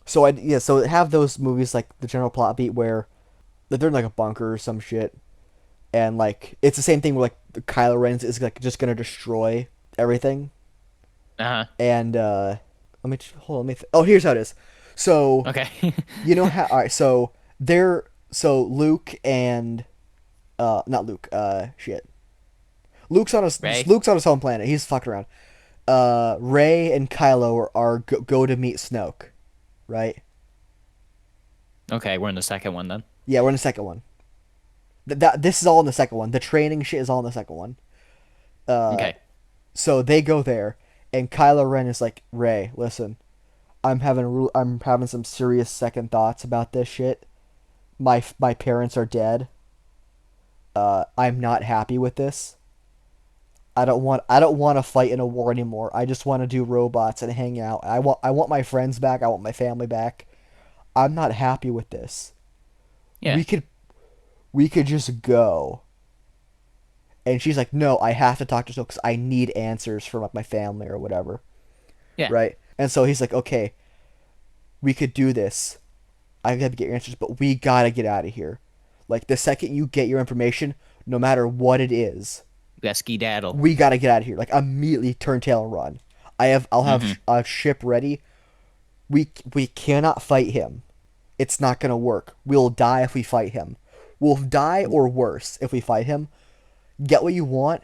so so have those movies like the general plot beat where they're in like a bunker or some shit, and like it's the same thing where like the Kylo Ren is like just gonna destroy everything, Uh and let me hold on, oh here's how it is. So huh. Okay. you know how all right so they're so Luke and not Luke, shit. Ray. Luke's on his home planet. He's fucking around. Ray and Kylo go to meet Snoke, right? Okay, we're in the second one then. Yeah, we're in the second one. This is all in the second one. The training shit is all in the second one. Uh, Okay. so they go there, and Kylo Ren is like, Ray, listen, I'm having some serious second thoughts about this shit. My parents are dead. I'm not happy with this. I don't want to fight in a war anymore. I just want to do robots and hang out. I want my friends back. I want my family back. I'm not happy with this. Yeah. We could we could just go. And she's like, no, I have to talk to Snoke because I need answers from like my family or whatever, Yeah. right? And so he's like, okay, we could do this. I gotta get your answers, but we gotta get out of here. Like the second you get your information, no matter what it is, Got skedaddle. we gotta get out of here. Like immediately turn tail and run. I'll have Mm-hmm. a ship ready. We cannot fight him. It's not gonna work. We'll die if we fight him. We'll die or worse if we fight him. Get what you want,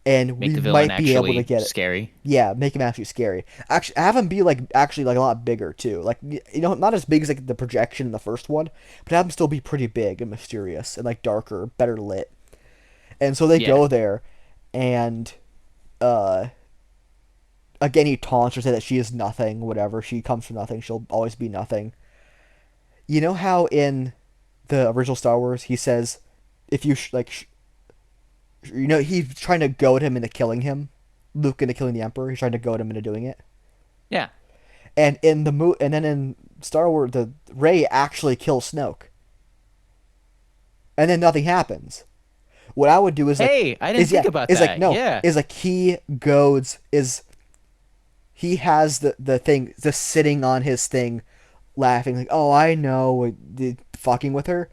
and Make we the villain might be able to actually get it. scary. Yeah, make him actually scary. Actually, have him be like actually like a lot bigger too. Like not as big as like the projection in the first one, but have him still be pretty big and mysterious and like darker, better lit. And so they Yeah. go there, and uh, again he taunts her, say that she is nothing, whatever. She comes from nothing. She'll always be nothing. You know how in the original Star Wars he says, if you he's trying to goad him into killing him, Luke into killing the Emperor. He's trying to goad him into doing it. Yeah. And and then in Star Wars, the Rey actually kills Snoke, and then nothing happens. What I would do is like, Hey, I didn't think about is like that. no, Yeah. is like he goads is he has the thing just sitting on his thing, laughing like, oh I know, fucking with her,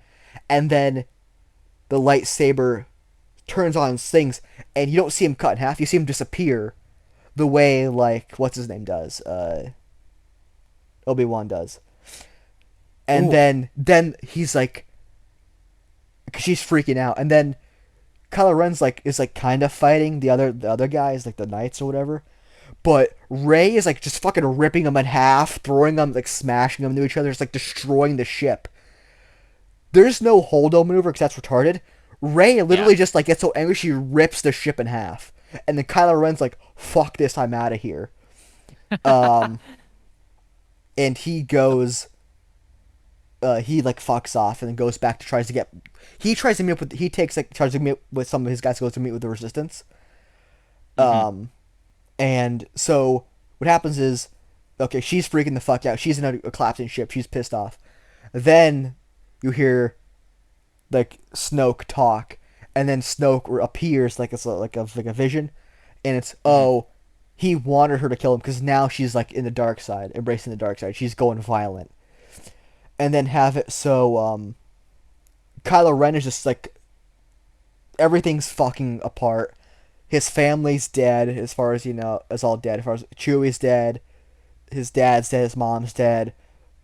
and then the lightsaber turns on and stings, and you don't see him cut in half. You see him disappear, the way like what's his name does, Obi-Wan does. And Ooh. then he's like, cause she's freaking out, and then Kylo Ren's like is like kind of fighting the other guys like the knights or whatever, but Rey is like just fucking ripping them in half, throwing them like smashing them into each other, just like destroying the ship. There's no holdo maneuver because that's retarded. Rey Yeah. literally just like gets so angry she rips the ship in half, and then Kylo Ren's like, "Fuck this, I'm out of here." Um, and he goes, he like fucks off and then goes back to tries to get. He tries to meet up with. He takes like tries to meet with some of his guys. Goes to meet with the Resistance. Mm-hmm. And so what happens is, okay, she's freaking the fuck out. She's in a collapsing ship. She's pissed off. Then you hear like Snoke talk, and then Snoke appears like it's like a vision, and it's Mm-hmm. oh, he wanted her to kill him because now she's like in the dark side, embracing the dark side. She's going violent, and then have it so Kylo Ren is just like everything's fucking apart. His family's dead, as far as you know, is all dead. As far as Chewie's dead, his dad's dead, his mom's dead.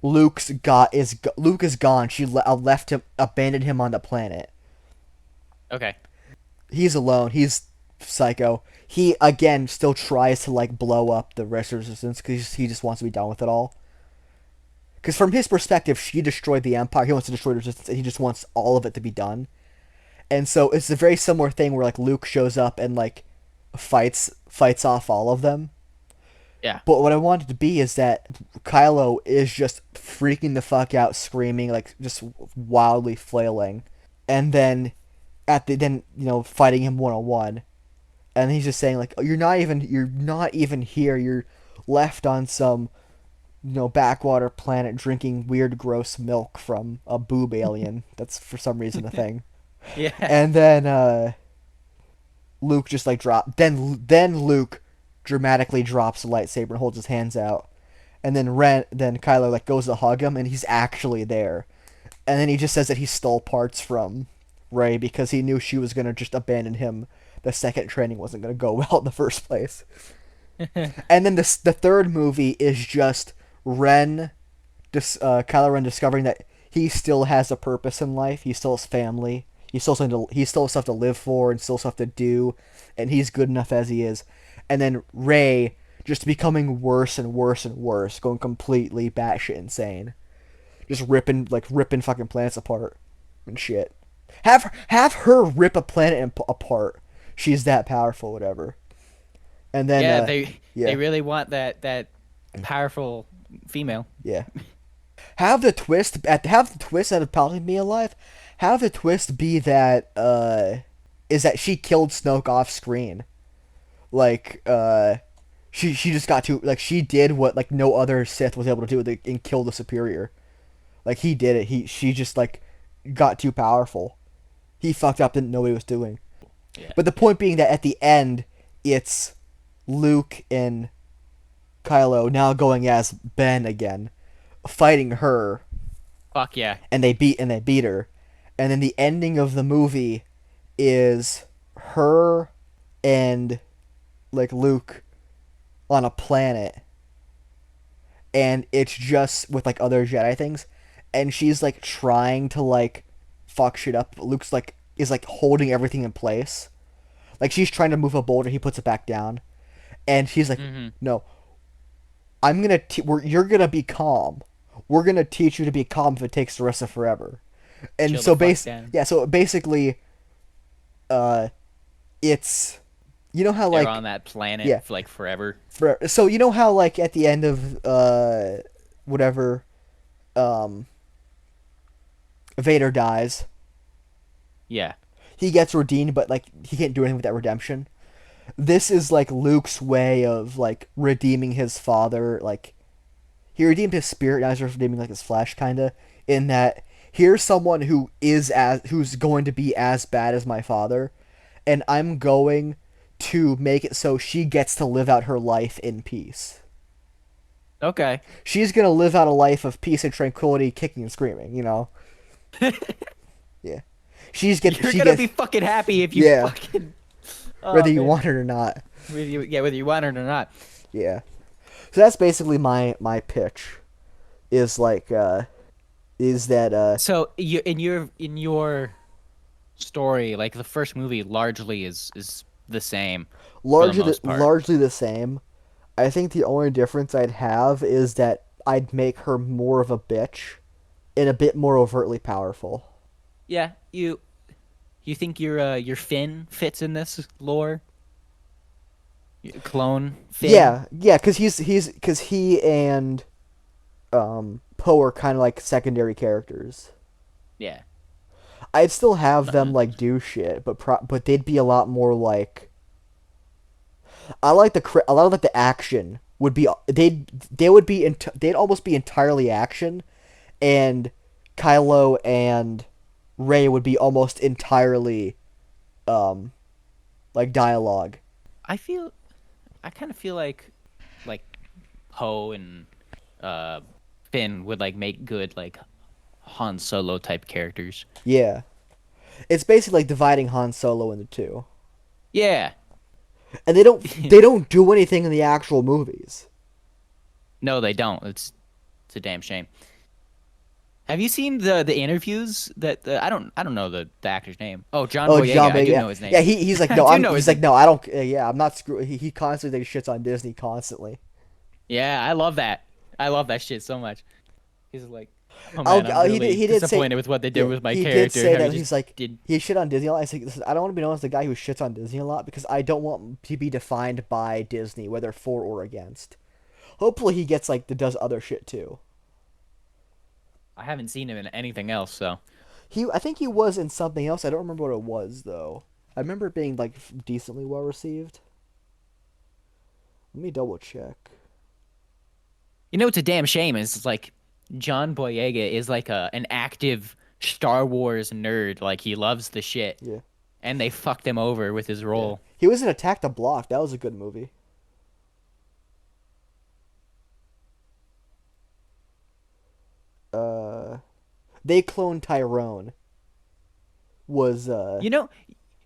Luke is gone. She left him, abandoned him on the planet. Okay. He's alone. He's psycho. He again still tries to like blow up the rest of the Resistance because he just wants to be done with it all. Because from his perspective, she destroyed the Empire. He wants to destroy the Resistance, and he just wants all of it to be done. And so it's a very similar thing where like Luke shows up and like fights off all of them. Yeah. But what I wanted to be is that Kylo is just freaking the fuck out, screaming, like just wildly flailing, and then fighting him 1-on-1, and he's just saying like, oh, you're not even here. You're left on some backwater planet drinking weird gross milk from a boob alien. That's for some reason a thing. Yeah. And then Luke just like then Luke dramatically drops the lightsaber and holds his hands out, and then Kylo like goes to hug him, and he's actually there, and then he just says that he stole parts from Rey because he knew she was gonna just abandon him. The second training wasn't gonna go well in the first place. And then the third movie is just Kylo Ren discovering that he still has a purpose in life. He still has family. He still has stuff to live for and still stuff to do, and he's good enough as he is. And then Ray just becoming worse and worse and worse, going completely batshit insane, just ripping fucking planets apart and shit. Have her rip a planet apart. She's that powerful, whatever. And then Yeah, they yeah, really want that powerful female. yeah. Have the twist out of probably be alive. Have the twist be that is that she killed Snoke off screen. Like she just got too like she did what like no other Sith was able to do and kill the superior. Like he did it. She just like got too powerful. He fucked up, didn't know what he was doing. Yeah. But the point being that at the end, it's Luke and Kylo now going as Ben again, fighting her, Fuck yeah. and they beat her. And then the ending of the movie is her and like Luke on a planet, and it's just with like other Jedi things, and she's like trying to like fuck shit up. Luke's like is like holding everything in place. Like she's trying to move a boulder, he puts it back down, and she's like, Mm-hmm. "No, you're gonna be calm. We're gonna teach you to be calm if it takes the rest of forever." And Chill the so fuck down. so basically, uh, it's you know how They're like on that planet yeah for like forever. so you know how like at the end of whatever um Vader dies, Yeah. he gets redeemed, but like he can't do anything with that redemption. This is like Luke's way of like redeeming his father. Like he redeemed his spirit, now he's just redeeming like his flesh, kind of. In that here's someone who's going to be as bad as my father, and I'm going to make it so she gets to live out her life in peace. Okay. She's gonna live out a life of peace and tranquility, kicking and screaming. You know. Yeah. You're She gonna gets be fucking happy if you yeah, fucking. Oh whether you man. want it or not. Whether you want it or not. Yeah. So that's basically my pitch. Is like is that So you in your story, like the first movie, largely is the same for the most part. largely the same. I think the only difference I'd have is that I'd make her more of a bitch and a bit more overtly powerful. Yeah. You think your Finn fits in this lore? Your clone Finn. Yeah, because he and Poe are kind of like secondary characters. Yeah. I'd still have them like do shit, but they'd be a lot more like a lot of like the action would be they'd almost be entirely action, and Kylo and Rey would be almost entirely um like dialogue. I feel I kind of feel like Poe and uh Finn would like make good like Han Solo type characters. Yeah, it's basically like dividing Han Solo into two, Yeah. and they don't do anything in the actual movies. No, they don't. It's a damn shame. Have you seen the interviews that I don't know the actor's name. Oh, John Oh, John Boyega. I Boyega. do Yeah, know his name. yeah. He's like I no, do know he's his like name. no, I don't. Yeah, I'm not screw. He constantly like, shits on Disney constantly. Yeah, I love that. I love that shit so much. He's like, oh man, I'm really He did say disappointed with what they did yeah, with my he did character. say How he that just he's like did. he shit on Disney a lot. I said, I don't want to be known as the guy who shits on Disney a lot because I don't want to be defined by Disney, whether for or against. Hopefully, he gets like that does other shit too. I haven't seen him in anything else, so I think he was in something else. I don't remember what it was though. I remember it being like decently well received. Let me double check. you know it's a damn shame. Is like John Boyega is like an active Star Wars nerd. Like he loves the shit, Yeah, and they fucked him over with his yeah. role. He was in Attack the Block. That was a good movie. Uh, they cloned Tyrone. Was You know,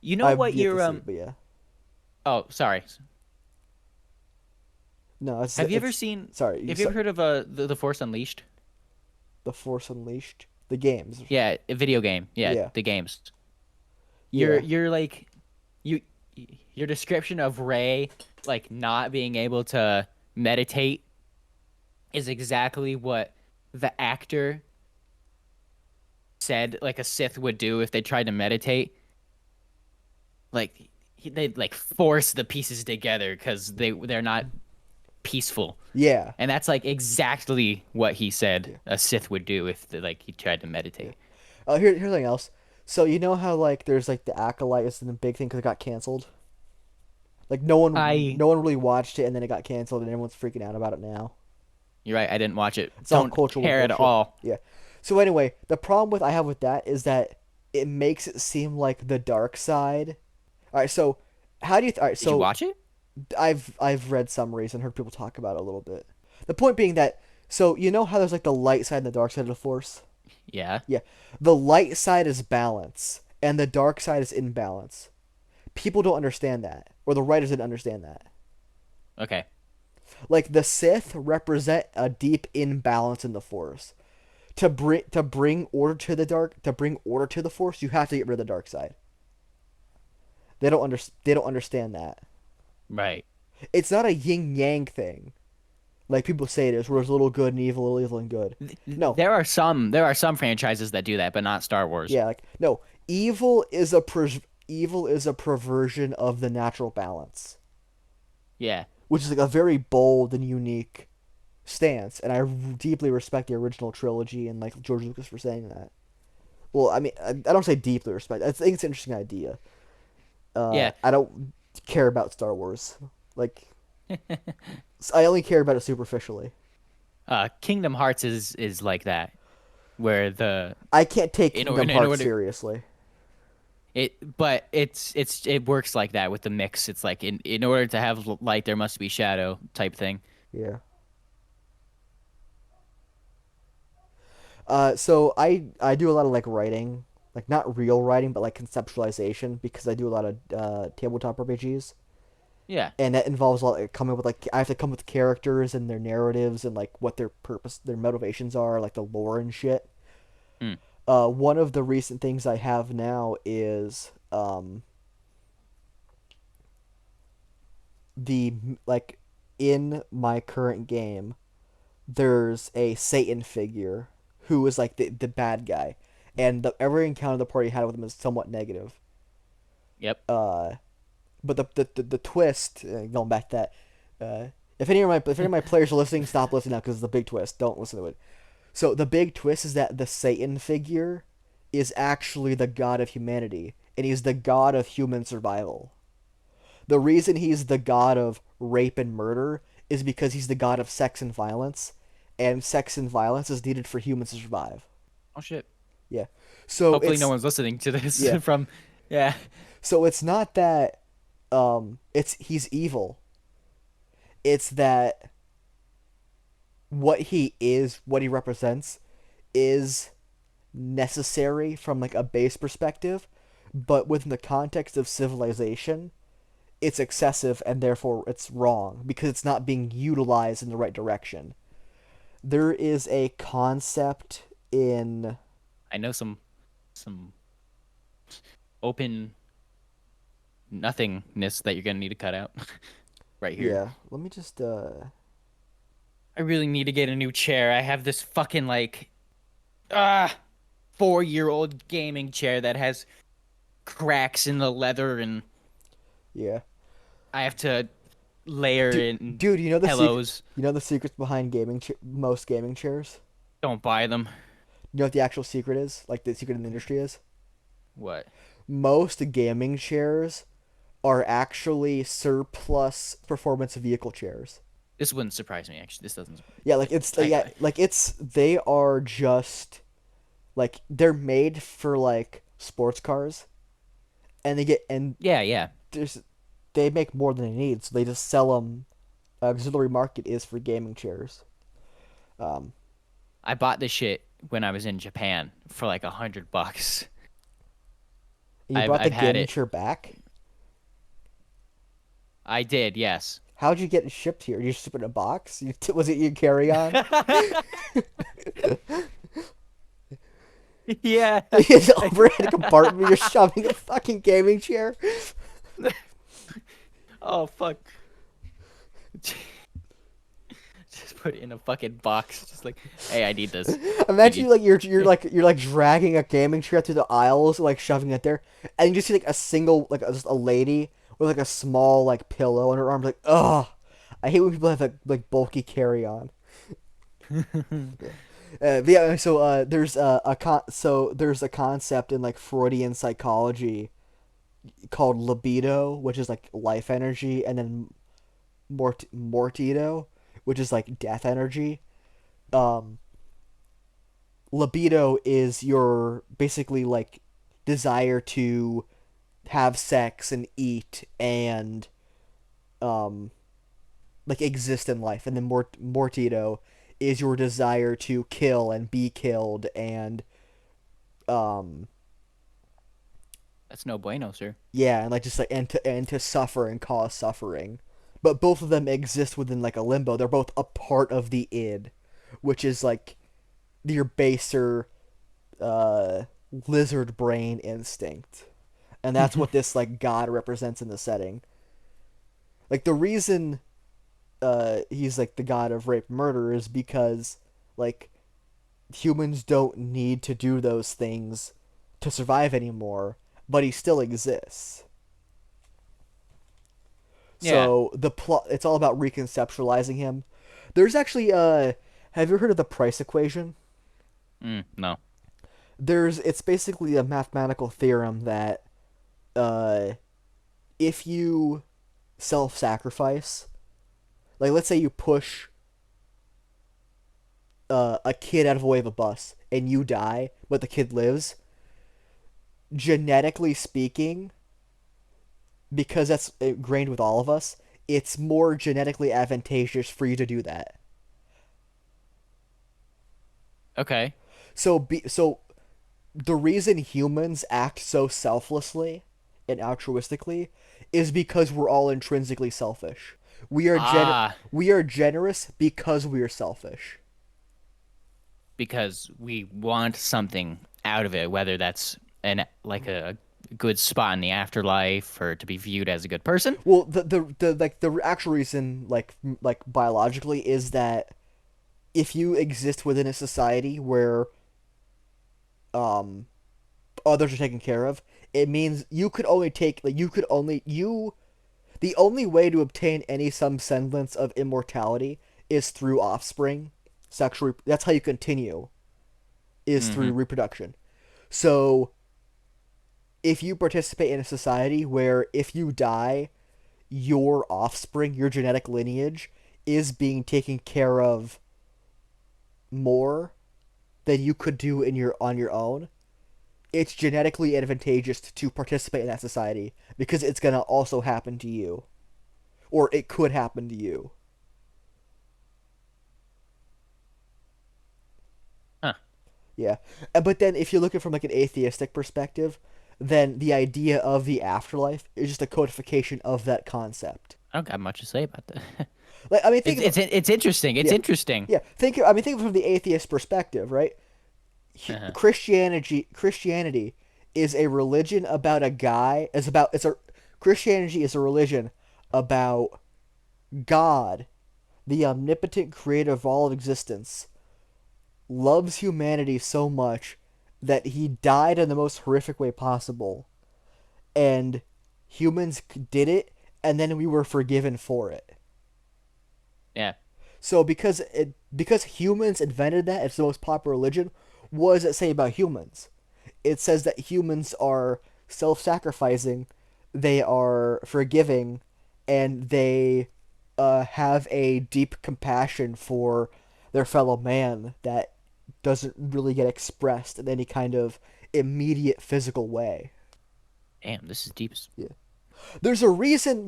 you know I've what yet to your see it, but yeah. Oh, sorry. No, Have you ever it's seen? sorry. Have you ever heard of the Force Unleashed? The Force Unleashed. The games. Yeah, a video game. Yeah, Yeah. the games. Yeah. You're like you your description of Ray like not being able to meditate is exactly what the actor said like a Sith would do if they tried to meditate. Like they'd like force the pieces together because they're not peaceful. Yeah. And that's like exactly what he said Yeah. a Sith would do if like he tried to Yeah. meditate. Here's something else. So you know how like there's like the acolyte is the big thing because it got canceled. Like I no one really watched it, and then it got canceled, and everyone's freaking out about it now. You're right, I didn't watch it. It's all Don't cultural care at bullshit. all. Yeah. So anyway, the problem with I have with that is that it makes it seem like the dark side. All right. So how do you? All right. Did you So watch it? I've read summaries and heard people talk about it a little bit. The point being that so you know how there's like the light side and the dark side of the force. Yeah. Yeah. The light side is balance, and the dark side is imbalance. People don't understand that, or the writers didn't understand that. Okay. Like the Sith represent a deep imbalance in the Force. To bring order to the dark, to bring order to the Force, you have to get rid of the dark side. They don't understand that. Right. It's not a yin yang thing, like people say it is, where there's a little good and evil, a little evil and good. No, There are some franchises that do that, but not Star Wars. yeah, like no, evil is a perversion of the natural balance, Yeah. which is like a very bold and unique stance, and I deeply respect the original trilogy and like George Lucas for saying that. Well, I mean, I don't say deeply respect. I think it's an interesting idea. Yeah. I don't care about Star Wars. Like, I only care about it superficially. Kingdom Hearts is like that, where the I can't take in, or- Kingdom in Hearts order seriously. but it works like that with the mix. It's like in order to have light, there must be shadow type thing. Yeah. So I do a lot of like writing, like not real writing, but like conceptualization because I do a lot of tabletop RPGs. Yeah. And that involves a lot like coming with like I have to come with characters and their narratives and like what their purpose, their motivations are, like the lore and shit. Mm. One of the recent things I have now is the like in my current game, there's a Satan figure who is like the bad guy, and every encounter the party had with him is somewhat negative. Yep. But the twist, going back to that, if any of my players are listening, stop listening now because it's the big twist. Don't listen to it. So the big twist is that the Satan figure is actually the god of humanity, and he's the god of human survival. The reason he's the god of rape and murder is because he's the god of sex and violence, and sex and violence is needed for humans to survive. Oh shit. Yeah. So Hopefully, it's no one's listening to this yeah. from. Yeah. So it's not that it's he's evil. It's that what he is, what he represents is necessary from like a base perspective, but within the context of civilization, it's excessive and therefore it's wrong because it's not being utilized in the right direction. There is a concept in I know some open nothingness that you're gonna need to cut out right here. yeah, let me just I really need to get a new chair. I have this fucking like ah 4-year-old gaming chair that has cracks in the leather and yeah. I have to layer in Dude, you know pillows. the secrets behind most gaming chairs? Don't buy them. You know what the actual secret is? Like the secret in the industry is? What? Most gaming chairs are actually surplus performance vehicle chairs. This wouldn't surprise me actually. This doesn't. Yeah, like it's I like it's they are just like they're made for like sports cars, and yeah, yeah. there's they make more than they need, so they just sell them. Auxiliary market is for gaming chairs. Um, I bought this shit when I was in Japan for like $100. you I've brought the I've had gaming it. chair back. I did, yes. How'd you get it shipped here? Did you ship it in a box? Was it your carry on? Yeah. His overhead compartment, you're shoving a fucking gaming chair. Oh fuck. Just put it in a fucking box. Just like, hey, I need this. Here Imagine you. you like you're like dragging a gaming chair through the aisles, like shoving it there, and you just see like a single just a lady with like a small like pillow on her arm. Like, ugh, I hate when people have like bulky carry on. But yeah, so there's a concept in like Freudian psychology called libido, which is like life energy, and then mortido, which is like death energy. Um, Libido is your basically like desire to have sex and eat and um like exist in life, and then mortido is your desire to kill and be killed and um That's no bueno, sir. yeah, and like just like and to suffer and cause suffering. But both of them exist within like a limbo. They're both a part of the id, which is like your baser uh lizard brain instinct. And that's what this like god represents in the setting. Like the reason he's like the god of rape and murder is because like humans don't need to do those things to survive anymore, but he still exists. Yeah. So the plot, it's all about reconceptualizing him. There's actually have you heard of the price equation? No. It's basically a mathematical theorem that uh if you self-sacrifice, like let's say you push a kid out of the way of a bus and you die, but the kid lives, genetically speaking, because that's ingrained with all of us, it's more genetically advantageous for you to do that. Okay. So the reason humans act so selflessly and altruistically is because we're all intrinsically selfish. Ah, We are generous because we are selfish. because we want something out of it, whether that's an like a good spot in the afterlife or to be viewed as a good person. Well, the actual reason like biologically is that if you exist within a society where um others are taken care of, it means you could only take like you could only you the only way to obtain any some semblance of immortality is through offspring, that's how you continue, is Mm-hmm. through reproduction. So if you participate in a society where if you die, your offspring, your genetic lineage is being taken care of more than you could do in your on your own, it's genetically advantageous to participate in that society because it's going to also happen to you, or it could happen to you. Huh. Yeah. But then if you look at it from like an atheistic perspective, then the idea of the afterlife is just a codification of that concept. I don't got much to say about that. Like I mean think It's of it's it's interesting. It's yeah. interesting. Yeah, think of it from the atheist perspective, right? Uh-huh. Christianity is a religion about a guy is about it's a Christianity is a religion about God, the omnipotent creator of all of existence, loves humanity so much that he died in the most horrific way possible, and humans did it, and then we were forgiven for it. Yeah. So because humans invented that, it's the most popular religion. What does it say about humans? It says that humans are self-sacrificing, they are forgiving, and they have a deep compassion for their fellow man that doesn't really get expressed in any kind of immediate physical way. Damn, this is deep. Yeah. There's a reason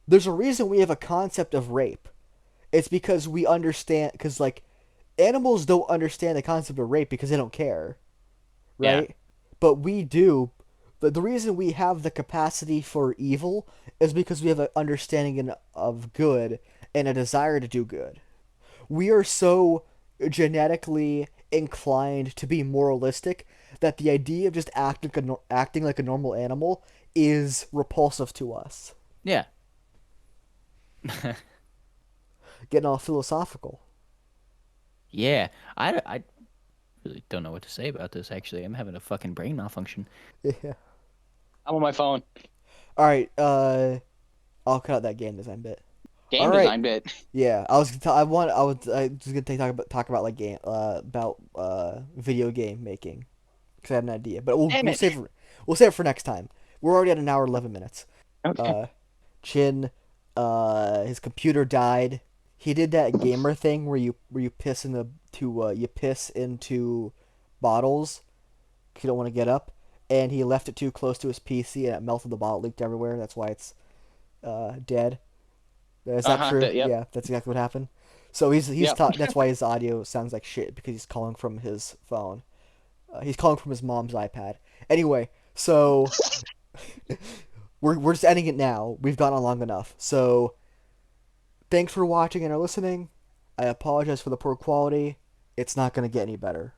there's a reason we have a concept of rape. It's because we understand because like animals don't understand the concept of rape because they don't care, Yeah. right? But we do. But the reason we have the capacity for evil is because we have an understanding of good and a desire to do good. We are so genetically inclined to be moralistic that the idea of just acting like a normal animal is repulsive to us. Yeah. Getting all philosophical. Yeah. I really don't know what to say about this, actually. I'm having a fucking brain malfunction. Yeah. I'm on my phone. All right. I'll cut out that game design bit. All Game right. design bit. Yeah, I was gonna talk about like game about video game making because I had an idea, but Damn it. we'll save it for next time. We're already at an hour 11 minutes. Okay. Chin, his computer died. He did that gamer thing where you piss you piss into bottles 'cause you don't want to get up, and he left it too close to his PC and it melted the bottle, leaked everywhere. That's why it's dead. Is that true? Yep. Yeah, that's exactly what happened. So he's Yep. taught. That's why his audio sounds like shit because he's calling from his phone. He's calling from his mom's iPad. Anyway, so we're just ending it now. We've gone on long enough. So thanks for watching and or listening. I apologize for the poor quality. It's not gonna get any better.